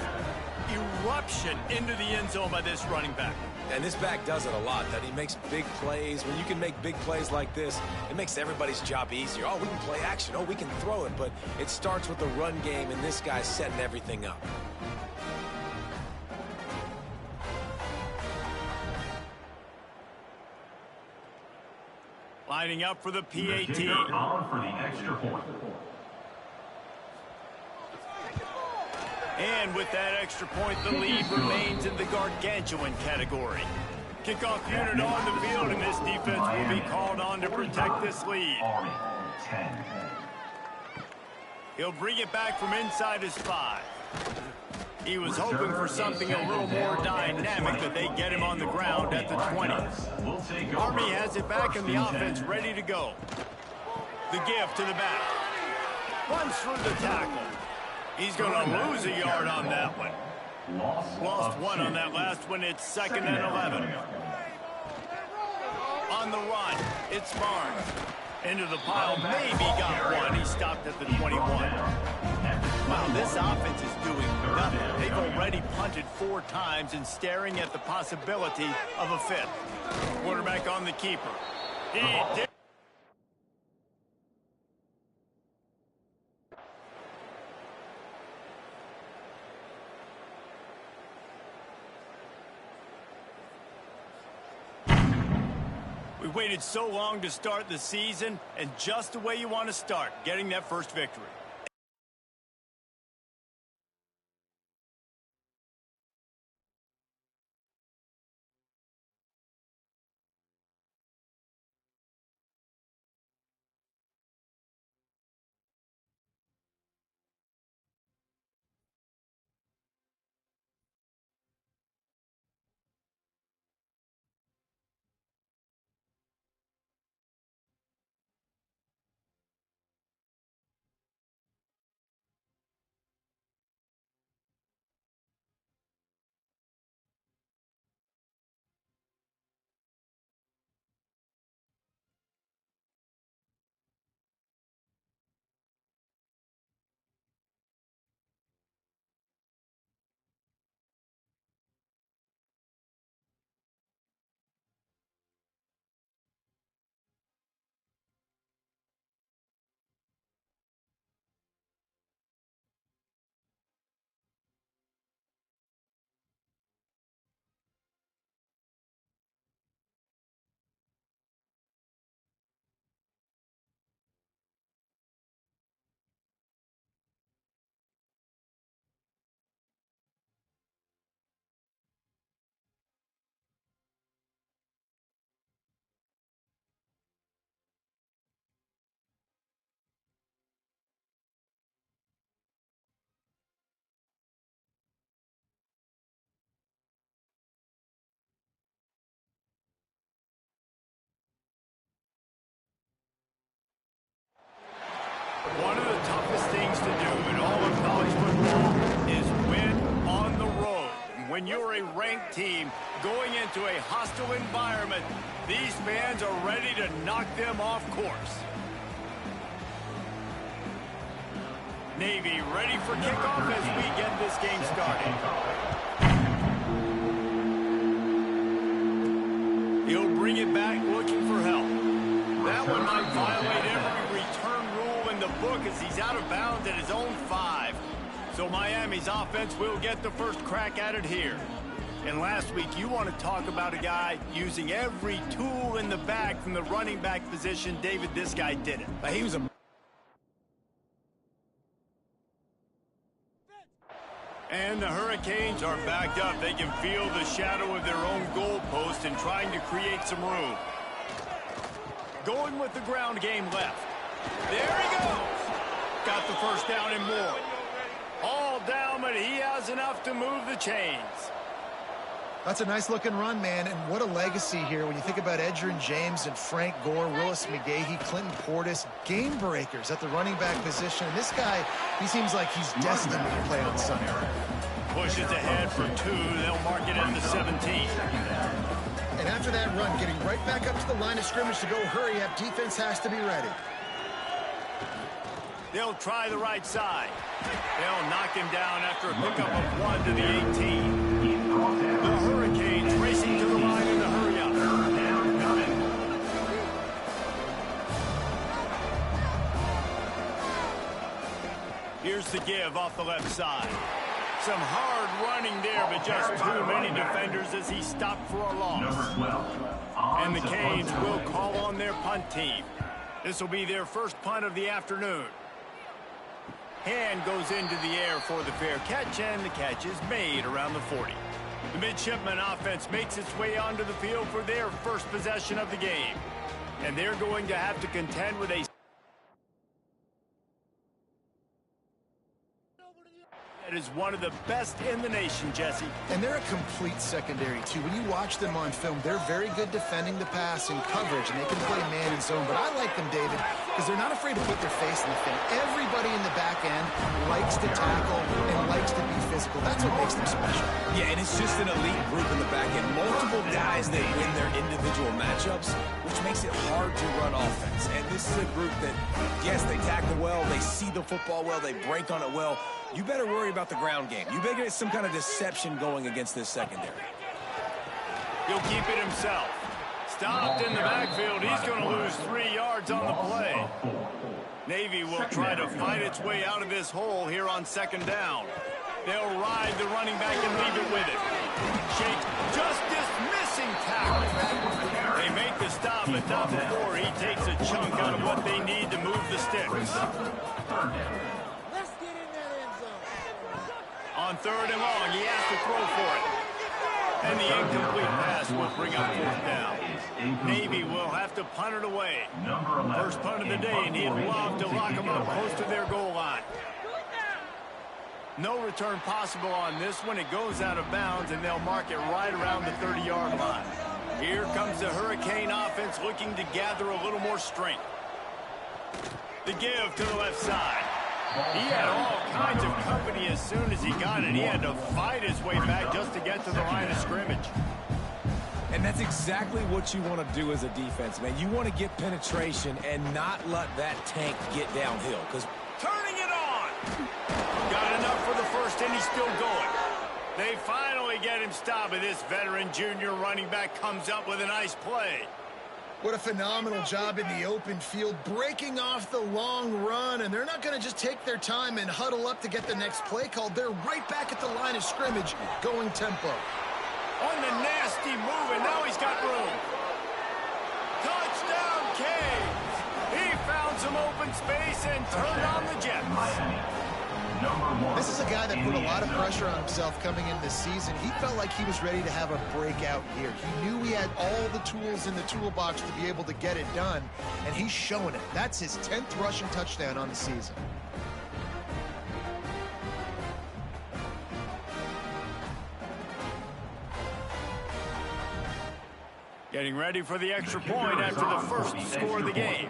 eruption into the end zone by this running back. And this back does it a lot, that he makes big plays. When you can make big plays like this, it makes everybody's job easier. Oh, we can play action. Oh, we can throw it. But it starts with the run game, and this guy's setting everything up. Lining up for the PAT. On for the extra point. And with that extra point, the lead remains in the gargantuan category. Kickoff unit on the field, and this defense will be called on to protect this lead. Army, 10. He'll bring it back from inside his 5. He was hoping for something a little more dynamic, but they get him on the ground at the 20. Army has it back and the offense ready to go. The give to the back. Runs through the tackle. He's going to lose a yard on that one. Lost 1 on that last one. It's 2nd and 11. On the run, it's Barnes. Into the pile, maybe got 1. He stopped at the 21. Wow, this offense is doing nothing. They've already punted 4 times and staring at the possibility of a 5th. Quarterback on the keeper. He did. We waited so long to start the season, and just the way you want to start, getting that first victory. One of the toughest things to do in all of college football is win on the road. When you're a ranked team going into a hostile environment, these fans are ready to knock them off course. Navy ready for kickoff as we get this game started. He'll bring it back looking for help. That one might violate every return rule in the book as he's out of bounds at his own 5. So Miami's offense will get the first crack at it here. And last week, you want to talk about a guy using every tool in the bag from the running back position. David, this guy did it. He was a... And the Hurricanes are backed up. They can feel the shadow of their own goalpost and trying to create some room. Going with the ground game left. There he goes. Got the first down and more. All down, but he has enough to move the chains. That's a nice-looking run, man, and what a legacy here when you think about Edgerrin James and Frank Gore, Willis McGahee, Clinton Portis, game breakers at the running back position. And this guy, he seems like he's destined to play on Sunday. Pushes ahead for 2. They'll mark it at the 17. And after that run, getting right back up to the line of scrimmage to go hurry up, defense has to be ready. They'll try the right side. They'll knock him down after a pickup of 1 to the 18. The Hurricanes racing to the line in a hurry up. Here's the give off the left side. Some hard running there, but just too many defenders as he stopped for a loss. And the Canes will call on their punt team. This will be their first punt of the afternoon. Hand goes into the air for the fair catch, and the catch is made around the 40. The midshipman offense makes its way onto the field for their first possession of the game. And they're going to have to contend with a that is one of the best in the nation, Jesse. And they're a complete secondary, too. When you watch them on film, they're very good defending the pass and coverage, and they can play man and zone. But I like them, David, because they're not afraid to put their face in the thing. Everybody in the back end likes to tackle and likes to be physical. That's what makes them special. Yeah, and it's just an elite group in the back end. Multiple guys that win their individual matchups, which makes it hard to run offense. And this is a group that, yes, they tackle well, they see the football well, they break on it well. You better worry about the ground game. You better get some kind of deception going against this secondary. He'll keep it himself. Stopped in the backfield. He's going to lose 3 yards on the play. Navy will try to fight its way out of this hole here on second down. They'll ride the running back and leave it with it. Shake just dismissing tackle. They make the stop, but not before he takes a chunk out of what they need to move the sticks. Let's get in that end zone. On third and long, he has to throw for it. And the incomplete pass will bring up fourth down. Navy will have to punt it away. First punt of the day, and he'd love to lock them up close to their goal line. No return possible on this one. It goes out of bounds, and they'll mark it right around the 30-yard line. Here comes the Hurricane offense looking to gather a little more strength. The give to the left side. He had all kinds of company as soon as he got it. He had to fight his way back just to get to the line of scrimmage. And that's exactly what you want to do as a defense, man. You want to get penetration and not let that tank get downhill. Because turning it on. Got enough for the first, and he's still going. They finally get him stopped, and this veteran junior running back comes up with a nice play. What a phenomenal job in the open field, breaking off the long run, and they're not going to just take their time and huddle up to get the next play called. They're right back at the line of scrimmage, going tempo. On the nasty move, and now he's got room. Touchdown, Canes! He found some open space and turned on the Jets. This is a guy that put a lot of pressure on himself coming into this season. He felt like he was ready to have a breakout year. He knew he had all the tools in the toolbox to be able to get it done, and he's showing it. That's his 10th rushing touchdown on the season. Getting ready for the extra point after the first score of the game.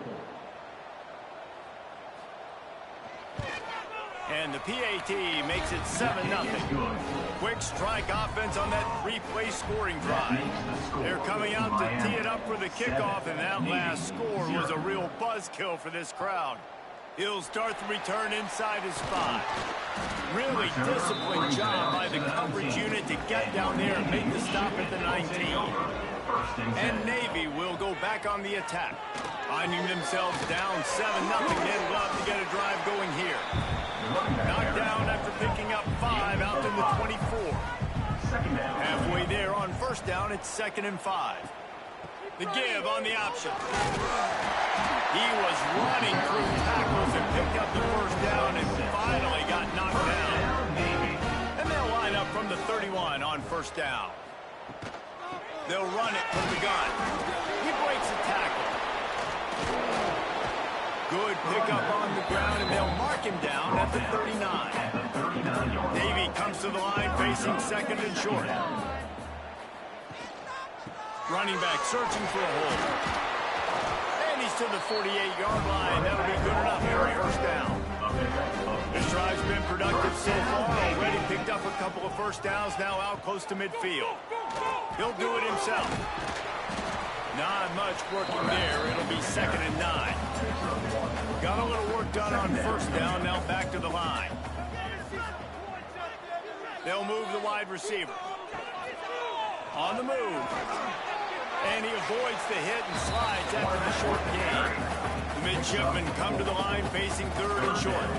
And the PAT makes it 7-0. Quick strike offense on that 3-play scoring drive. They're coming out to tee it up for the kickoff, and that last score was a real buzzkill for this crowd. He'll start the return inside his spot. Really disciplined job by the coverage unit to get down there and make the stop at the 19. And Navy will go back on the attack. Finding themselves down 7-0, they'd love to get a drive going here. Knocked down after picking up 5 out to the 24. Halfway there on first down, it's 2nd and 5. The give on the option. He was running through tackles and picked up the first down and finally got knocked down. And they'll line up from the 31 on first down. They'll run it from the gun. He breaks a tackle. Good pickup on the ground, and they'll mark him down at the 39. Navy comes to the line facing 2nd and short. Running back searching for a hole. And he's to the 48-yard line. That'll be good enough for a first down. This drive's been productive so far. Already picked up a couple of first downs, now out close to midfield. He'll do it himself. Not much working there. It'll be 2nd and 9. Got a little work done on first down, now back to the line. They'll move the wide receiver. On the move. And he avoids the hit and slides after the short gain. The midshipmen come to the line facing 3rd and short.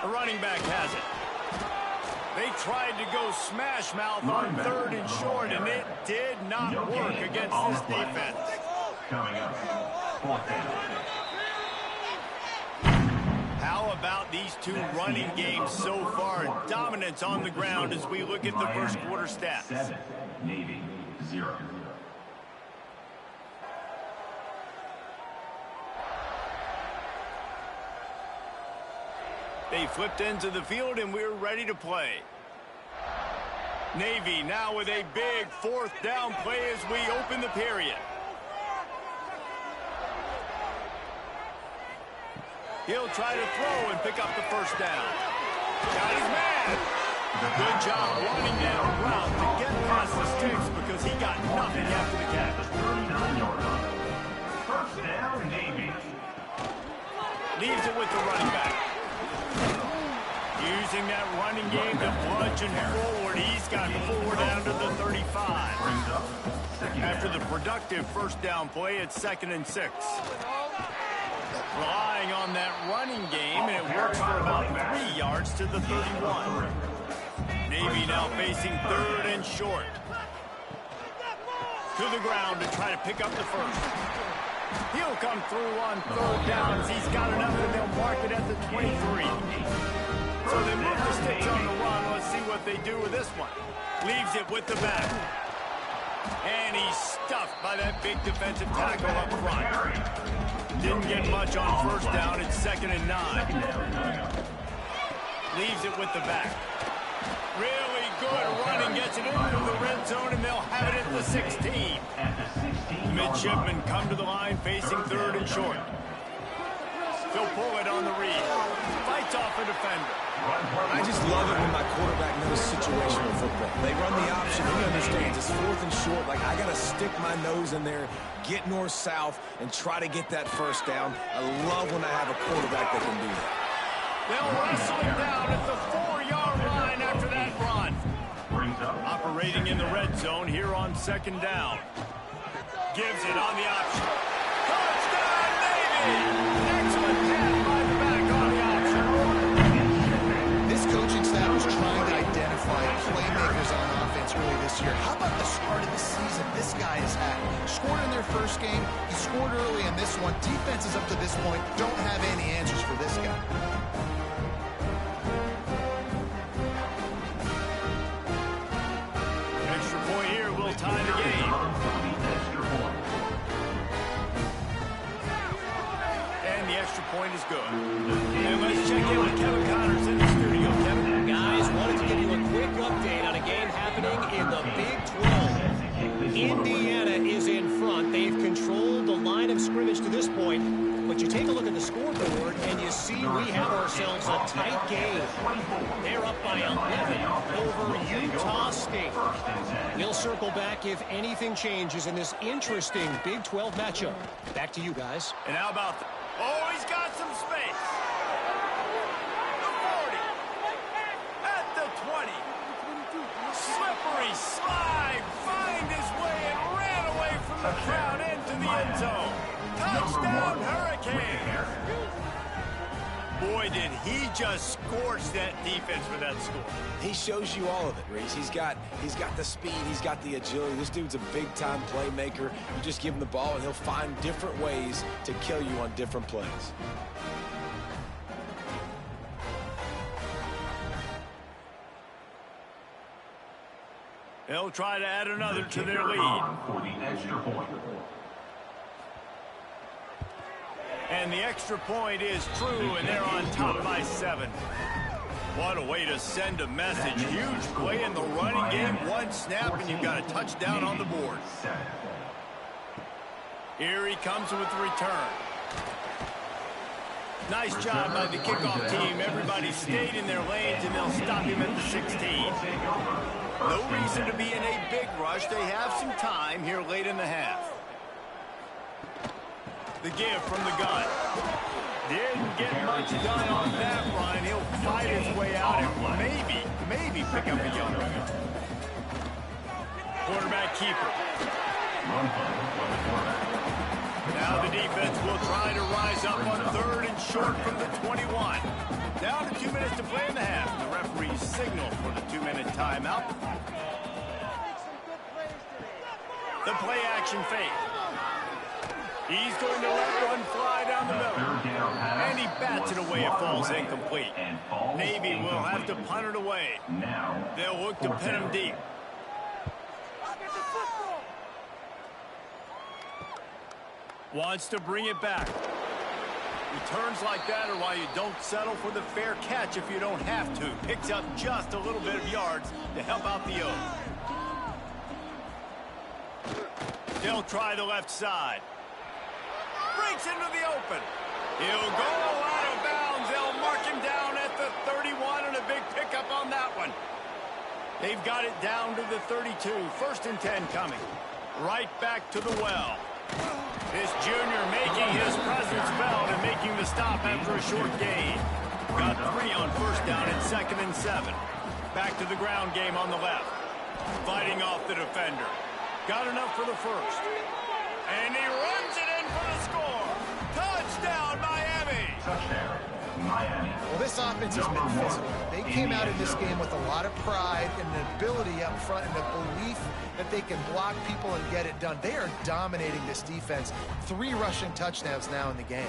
The running back has it. They tried to go smash mouth on 3rd and short, and it did not work against this defense. How about these two running games so far? Dominance on the ground as we look at the first quarter stats. 7, Navy 0. They flipped into the field, and we're ready to play. Navy now with a big fourth down play as we open the period. He'll try to throw and pick up the first down. Got his man. Good job running that route to get past the sticks because he got nothing after the catch. 39-yard line. First down, Navy. Leaves it with the running back. Using that running game to bludgeon forward. He's got 4 down to the 35. After the productive first down play, it's 2nd and 6. Relying on that running game, and it works for about 3 yards to the 31. Navy now facing 3rd and short. To the ground to try to pick up the first. He'll come through on 3rd downs. He's got enough, and they'll mark it at the 23. So they move the sticks on the run. Let's see what they do with this one. Leaves it with the back. And he's stuffed by that big defensive tackle up front. Didn't get much on first down. It's 2nd and 9. Leaves it with the back. Really good running. Gets it into the red zone, and they'll have it at the 16. Midshipmen come to the line facing 3rd and short. He'll pull it on the read. Fights off a defender. I just love it when my quarterback knows situational football. They run the option. He understands it's 4th and short. Like, I got to stick my nose in there, get north-south, and try to get that first down. I love when I have a quarterback that can do that. They'll wrestle it down at the 4-yard line after that run. Operating in the red zone here on 2nd down. Gives it on the option. Touchdown, Navy! Excellent pass by the back on the option. This coaching staff was trying to identify playmakers on offense early this year. How about the start of the season this guy has had? Scored in their first game. He scored early in this one. Defenses up to this point don't have any answers for this guy. Extra point here will tie the game. And the extra point is good. And let's check in with Kevin Connors in the studio. Kevin? Guys, wanted to give you a quick update on a game happening in the Big 12. Indiana is in front. They've controlled the line of scrimmage to this point. But you take a look at the scoreboard, and you see we have ourselves a tight game. They're up by 11 over Utah State. We'll circle back if anything changes in this interesting Big 12 matchup. Back to you guys. And how about... Oh, he's got some space. The 40. At the 20. Slippery slide. Find his way and ran away from the crowd into the end zone. Touchdown, Hurricanes. Boy, did he just scorch that defense for that score. He shows you all of it, Reese. He's got the speed. He's got the agility. This dude's a big-time playmaker. You just give him the ball, and he'll find different ways to kill you on different plays. They'll try to add another to their lead. For the extra point. And the extra point is true, and they're on top by 7. What a way to send a message. Huge play in the running game. One snap, and you've got a touchdown on the board. Here he comes with the return. Nice job by the kickoff team. Everybody stayed in their lanes, and they'll stop him at the 16. No reason to be in a big rush. They have some time here late in the half. The give from the gun. Didn't get much done on that run. He'll fight his way out and maybe pick up a yard. Quarterback keeper. Now the defense will try to rise up on 3rd and short from the 21. Down to 2 minutes to play in the half. The referees signal for the 2-minute timeout. The play action fake. He's going to let one fly down the middle. And he bats it away. It falls incomplete. Navy will have to punt it away. They'll look to pin him deep. Wants to bring it back. Returns like that are why you don't settle for the fair catch if you don't have to. Picks up just a little bit of yards to help out the O's. They'll try the left side. Breaks into the open. He'll go out of bounds. They'll mark him down at the 31, and a big pickup on that one. They've got it down to the 32. 1st and 10 coming. Right back to the well. This junior making his presence felt and making the stop after a short gain. Got 3 on 1st down and 2nd and 7. Back to the ground game on the left. Fighting off the defender. Got enough for the 1st. And he runs it in for the score. Touchdown, Miami. Touchdown, Miami. Well, this offense has been physical. They came out in this game with a lot of pride and an ability up front and a belief that they can block people and get it done. They are dominating this defense. 3 rushing touchdowns now in the game.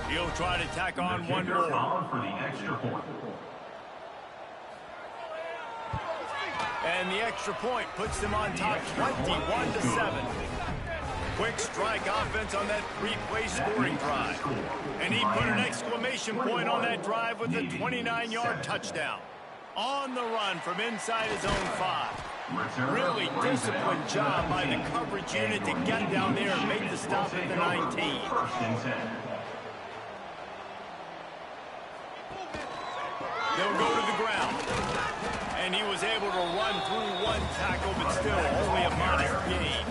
He'll try to tack on one Kicker more. calling for the extra point. And the extra point puts them on top 21-7. Quick strike offense on that 3-play scoring drive. And he put an exclamation point on that drive with a 29-yard touchdown. On the run from inside his own 5. Really disciplined job by the coverage unit to get down there and make the stop at the 19. 1st and 10. They'll go to the ground. And he was able to run through 1 tackle, but still only a modest gain.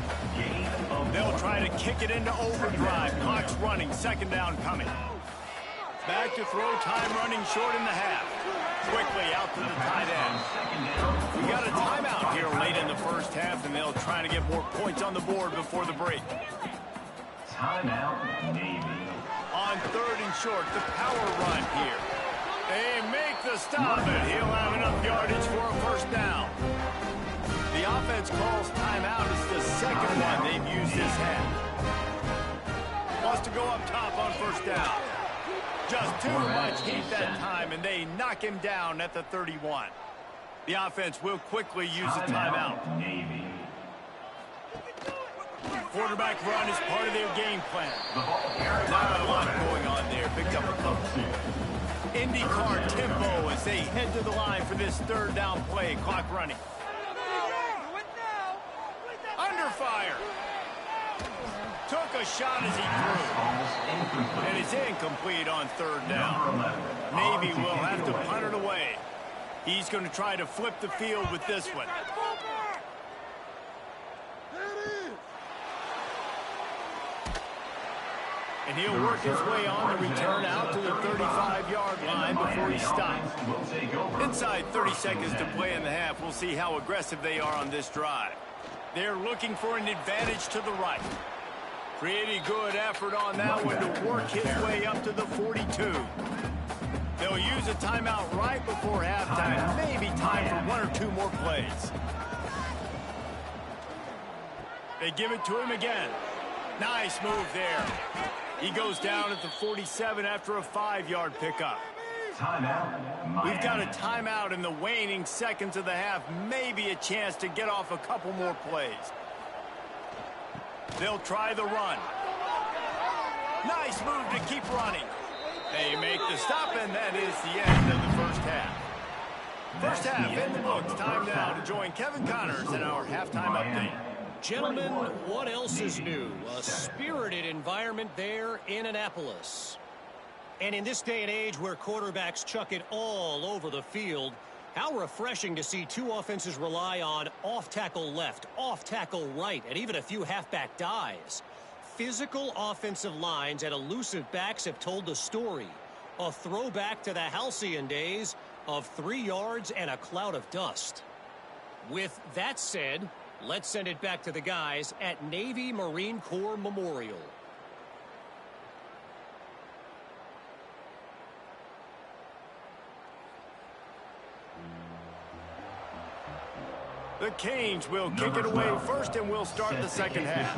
They'll try to kick it into overdrive. Clock's running. 2nd down coming. Back to throw. Time running short in the half. Quickly out to the tight end. We got a timeout here late in the 1st half, and they'll try to get more points on the board before the break. Timeout, Navy. On 3rd and short, the power run here. They make the stop, and he'll have enough yardage for a 1st down. The offense calls timeout. It's the 2nd one they've used this half. Wants to go up top on 1st down. Just too much heat that time, and they knock him down at the 31. The offense will quickly use a timeout. Navy. Quarterback run is part of their game plan. Not a lot going on there. Picked up a couple. IndyCar tempo as they head to the line for this 3rd down play. Clock running. Under fire. Took a shot as he threw. And it's incomplete on 3rd down. Navy will have to punt it away. He's going to try to flip the field with this one. And he'll work his way on the return out to the 35-yard line before he stops. Inside 30 seconds to play in the half. We'll see how aggressive they are on this drive. They're looking for an advantage to the right. Pretty good effort on that one to work his way up to the 42. They'll use a timeout right before halftime. Maybe time for 1 or 2 more plays. They give it to him again. Nice move there. He goes down at the 47 after a 5-yard pickup. Timeout. We've got a timeout in the waning seconds of the half. Maybe a chance to get off a couple more plays. They'll try the run. Nice move to keep running. They make the stop, and that is the end of the 1st half. 1st half in the books. Time now to join Kevin Connors in our halftime update. Gentlemen, what else is new? A spirited environment there in Annapolis. And in this day and age where quarterbacks chuck it all over the field, how refreshing to see 2 offenses rely on off-tackle left, off-tackle right, and even a few halfback dives. Physical offensive lines and elusive backs have told the story. A throwback to the halcyon days of 3 yards and a cloud of dust. With that said, let's send it back to the guys at Navy Marine Corps Memorial. The Canes will kick it away first, and we'll start the 2nd half.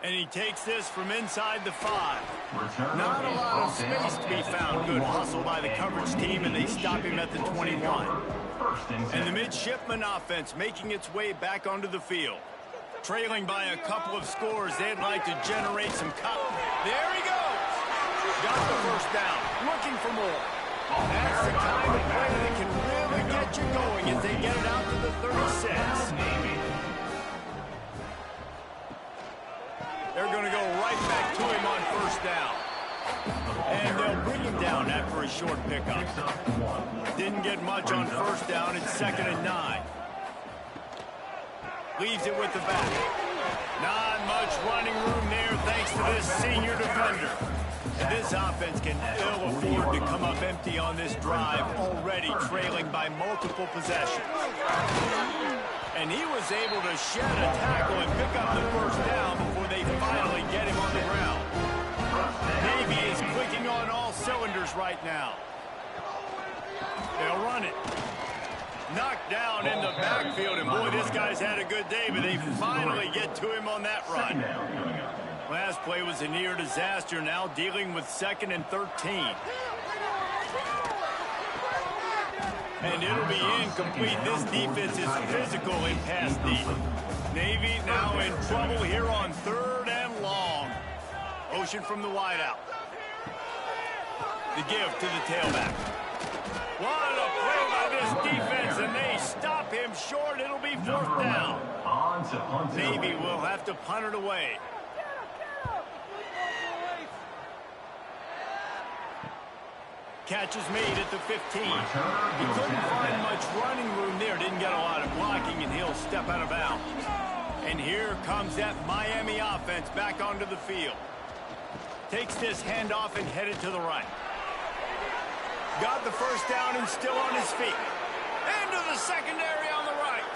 And he takes this from inside the 5. Not a lot of space to be found. Good hustle by the coverage team, and they stop him at the 21. And the midshipman offense making its way back onto the field. Trailing by a couple of scores, they'd like to generate some There he goes! Got the first down, looking for more. That's the kind of play that can really get you going as they get it out to the 36. They're going to go right back to him on first down. And they'll bring him down after a short pickup. Didn't get much on first down. It's 2nd and 9. Leaves it with the back. Not much running room there thanks to this senior defender. And this offense can ill afford to come up empty on this drive, already trailing by multiple possessions. And he was able to shed a tackle and pick up the first down before they finally get him on the ground. Navy is clicking on all cylinders right now. They'll run it. Knocked down in the backfield, and boy, this guy's had a good day, but they finally get to him on that run. Last play was a near disaster, now dealing with 2nd and 13. And it'll be incomplete. This defense is physical in pass deep. Navy now in trouble here on 3rd and long. Motion from the wideout. The give to the tailback. What a play by this defense, and they stop him short. It'll be 4th down. Navy will have to punt it away. Catch is made at the 15. He couldn't find much running room there. Didn't get a lot of blocking, and he'll step out of bounds. And here comes that Miami offense back onto the field. Takes this handoff and headed to the right. Got the first down and still on his feet. Into the secondary on the right.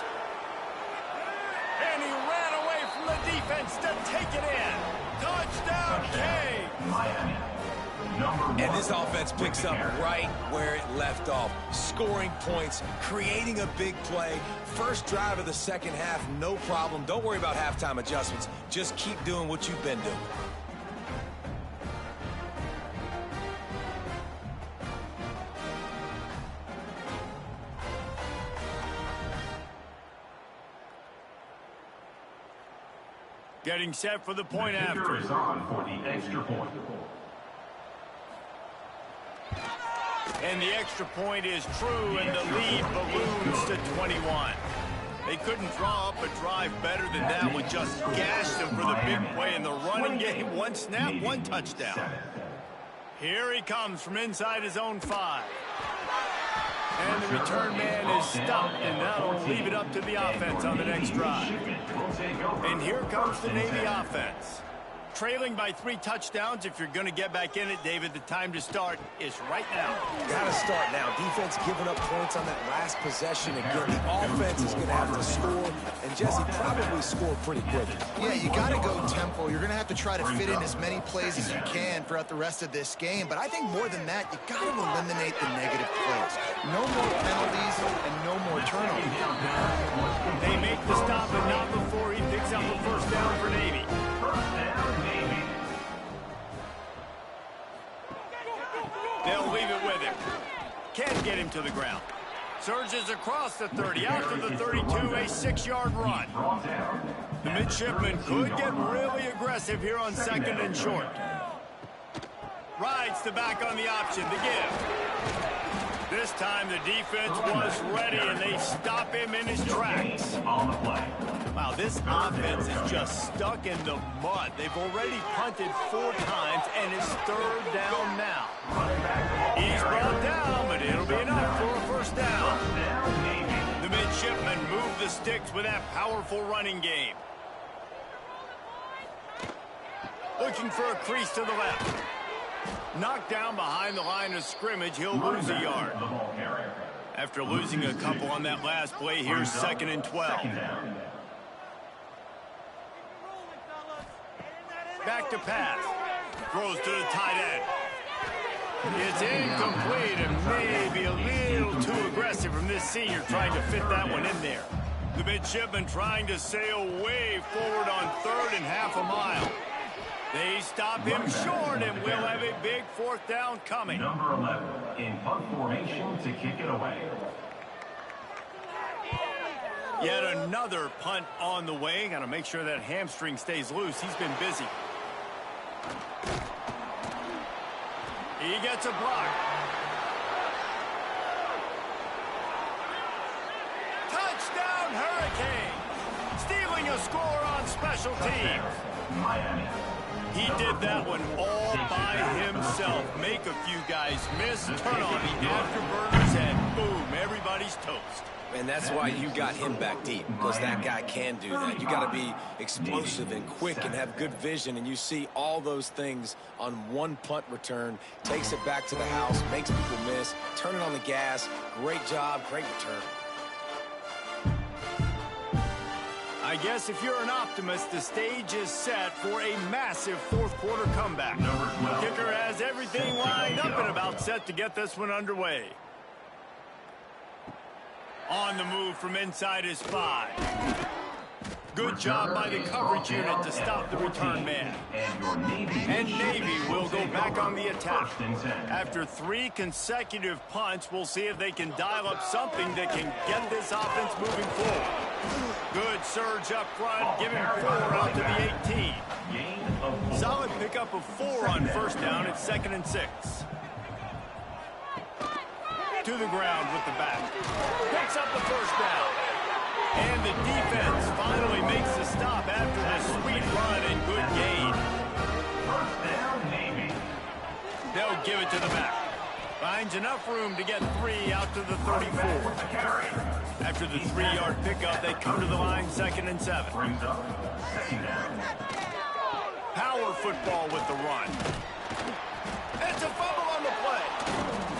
And he ran away from the defense to take it in. Touchdown, K. Miami. And this offense picks up right where it left off. Scoring points, creating a big play. First drive of the second half, no problem. Don't worry about halftime adjustments. Just keep doing what you've been doing. Getting set for the point after. The kicker is on for the extra point. And the extra point is true, and the lead balloons to 21. They couldn't draw up a drive better than that with just gash them for the big play in the running game. One snap, one touchdown. Here he comes from inside his own 5. And the return man is stopped, and that'll leave it up to the offense on the next drive. And here comes the Navy offense. Trailing by 3 touchdowns. If you're going to get back in it, David, the time to start is right now. Got to start now. Defense giving up points on that last possession. Again, the offense is going to have to score, and Jesse probably score pretty quickly. Yeah, you got to go tempo. You're going to have to try to fit in as many plays as you can throughout the rest of this game. But I think more than that, you got to eliminate the negative plays. No more penalties and no more turnovers. They make the stop, but not before he picks up a first down for Navy. They'll leave it with him. Can't get him to the ground. Surges across the 30, out to the 32, a 6-yard run. The midshipman could get really aggressive here on 2nd and short. Rides the back on the option, the give. This time the defense was ready, and they stop him in his tracks. Wow, this offense is just stuck in the mud. They've already punted 4 times, and it's 3rd down now. He's brought down, but it'll be enough for a first down. The midshipmen move the sticks with that powerful running game. Looking for a crease to the left. Knocked down behind the line of scrimmage, he'll lose a yard. After losing a couple on that last play, here's 2nd and 12. Back to pass. Throws to the tight end. It's incomplete and maybe a little too aggressive from this senior trying to fit that one in there. The midshipmen trying to sail way forward on 3rd and half a mile. They stop him short, and we'll have a big 4th down coming. Number 11 in punt formation to kick it away. Yet another punt on the way. Got to make sure that hamstring stays loose. He's been busy. He gets a block. Touchdown, Hurricane. Stealing a score on special teams. Miami. He did that one all by himself. Make a few guys miss, turn on the afterburners, and boom, everybody's toast. And that's why you got him back deep, because that guy can do that. You got to be explosive and quick and have good vision, and you see all those things on one punt return. Takes it back to the house, makes people miss, turning on the gas. Great job, great return. I guess if you're an optimist, the stage is set for a massive 4th quarter comeback. Kicker has everything lined up and about set to get this one underway. On the move from inside his 5. Good job by the coverage unit to stop the return man. And Navy will go back on the attack. After 3 consecutive punts, we'll see if they can dial up something that can get this offense moving forward. Good surge up front, giving 4 out to the 18. Solid pickup of 4 on 1st down. It's 2nd and 6. To the ground with the back. Picks up the 1st down. And the defense finally makes the stop after this sweet run and good gain. They'll give it to the back. Finds enough room to get 3 out to the 34. After the 3-yard pickup, they come to the line 2nd and 7. Power football with the run. It's a fumble on the play.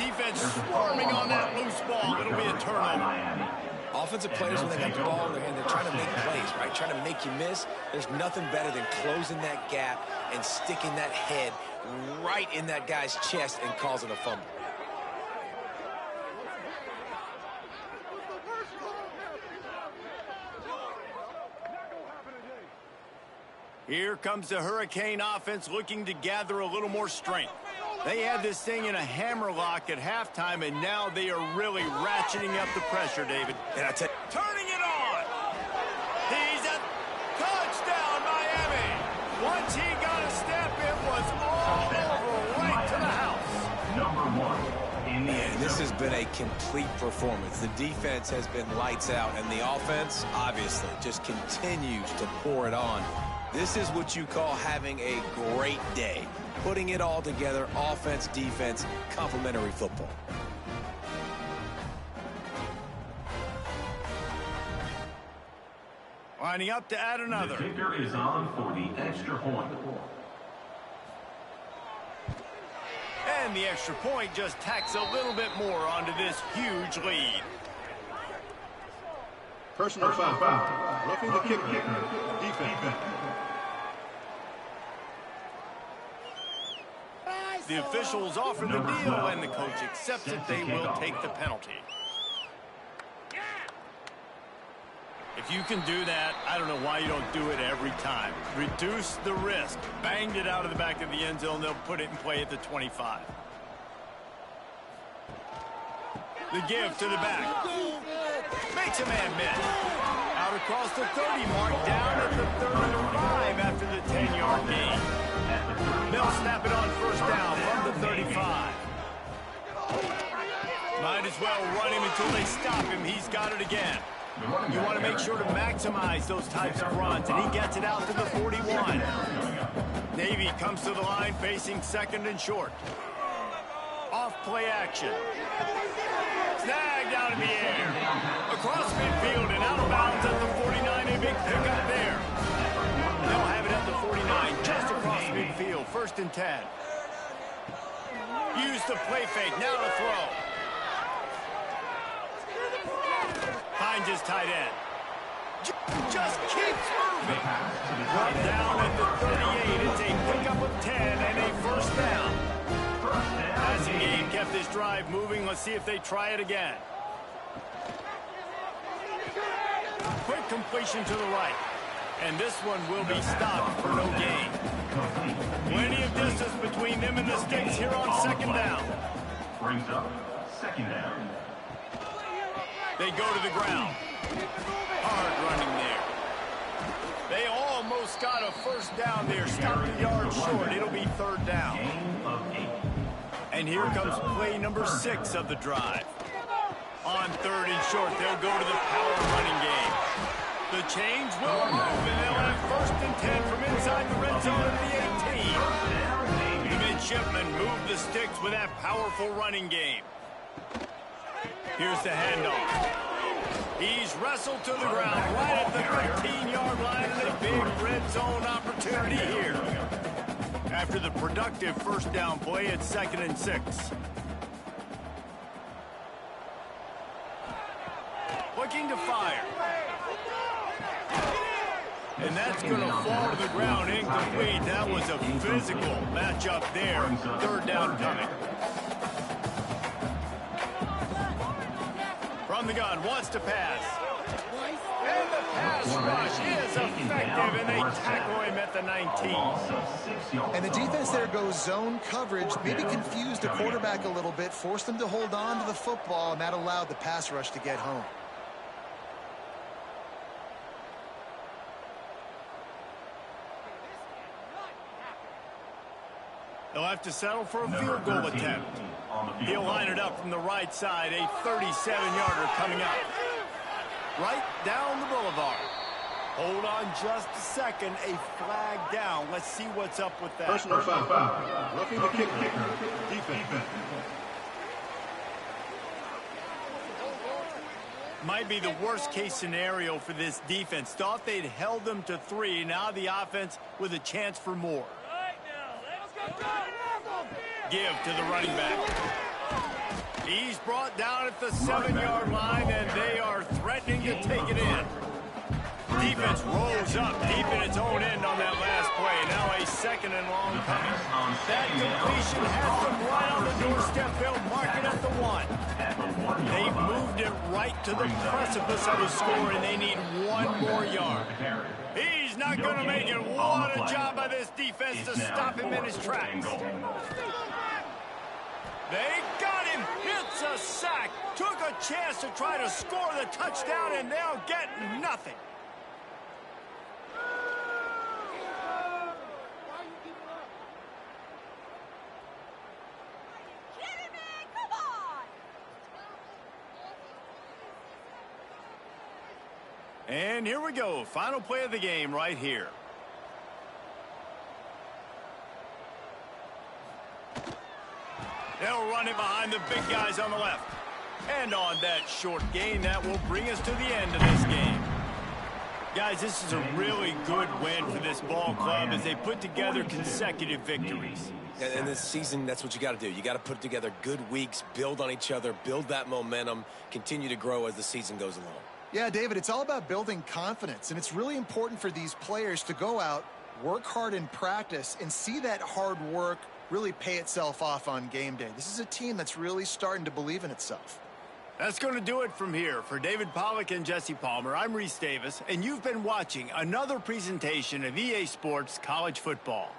Defense swarming on that loose ball. It'll be a turnover. Offensive players, when they got the ball in their hand, they're trying to make plays, right? Trying to make you miss. There's nothing better than closing that gap and sticking that head right in that guy's chest and causing a fumble. Here comes the Hurricane offense looking to gather a little more strength. They had this thing in a hammerlock at halftime, and now they are really ratcheting up the pressure, David. And I tell you, turning it on. He's a touchdown, Miami. Once he got a step, it was all over, right to the house. Number 1 in the end. This has been a complete performance. The defense has been lights out, and the offense, obviously, just continues to pour it on. This is what you call having a great day. Putting it all together, offense, defense, complementary football. Lining up to add another. The kicker is on for the extra point. And the extra point just tacks a little bit more onto this huge lead. Personal foul. Roughing the kicker. Defense. The officials offer the deal, and the coach accepts it. They will take the penalty. If you can do that, I don't know why you don't do it every time. Reduce the risk. Banged it out of the back of the end zone. They'll put it in play at the 25. The give to the back. Makes a man miss. Out across the 30 mark, down at the 35 after the 10-yard gain. They'll snap it on 1st down from the 35. Might as well run him until they stop him. He's got it again. You want to make sure to maximize those types of runs, and he gets it out to the 41. Navy comes to the line facing 2nd and short. Off play action. Snagged out in the air. Across midfield and out of bounds at the 49. A big pickup there. They'll have it at the 49, just across midfield. 1st and 10. Use the play fake. Now to throw. Finds his tight end. Just keeps moving. Brought down at the 38. It's a pickup of 10 and a 1st down. Passing game kept this drive moving. Let's see if they try it again. Quick completion to the right. And this one will be stopped for no gain. Plenty of distance between them and the sticks here on second down. Brings up second down. They go to the ground. Hard running there. They almost got a first down there. Stopped a yard short. It'll be third down. And here comes play number 6 of the drive. On third and short, they'll go to the power running game. The chains will move, and they'll have first and 10 from inside the red zone of the 18. The midshipmen move the sticks with that powerful running game. Here's the handoff. He's wrestled to the ground right at the 13-yard line, and a big red zone opportunity here. After the productive first down play, it's 2nd and 6. Looking to fire. And that's going to fall to the ground incomplete. That was a physical matchup there. Third down coming. From the gun, wants to pass. And the pass rush is effective, and they tackle him at the 19. And the defense there goes zone coverage, maybe confused the quarterback a little bit, forced him to hold on to the football, and that allowed the pass rush to get home. They'll have to settle for a field goal attempt. He'll line it up from the right side. A 37-yarder coming up. Right down the boulevard. Hold on just a second. A flag down. Let's see what's up with that. Personal foul. Roughing the kicker. Defense. Might be the worst-case scenario for this defense. Thought they'd held them to 3. Now the offense with a chance for more. Give to the running back. He's brought down at the 7-yard line, and they are threatening to take it in. Defense rolls up deep in its own end on that last play. Now a 2nd and long coming. That completion has them right on the doorstep. They'll mark it at the 1. They've moved it right to the precipice of a score, and they need 1 more yard. He's not going to make it. What a job by this defense to stop him in his tracks. They got him. It's a sack. Took a chance to try to score the touchdown, and they'll get nothing. And here we go. Final play of the game right here. They'll run it behind the big guys on the left. And on that short gain, that will bring us to the end of this game. Guys, this is a really good win for this ball club as they put together consecutive victories. And this season, that's what you got to do. You got to put together good weeks, build on each other, build that momentum, continue to grow as the season goes along. Yeah, David, it's all about building confidence, and it's really important for these players to go out, work hard in practice, and see that hard work really pay itself off on game day. This is a team that's really starting to believe in itself. That's going to do it from here. For David Pollack and Jesse Palmer, I'm Reese Davis, and you've been watching another presentation of EA Sports College Football.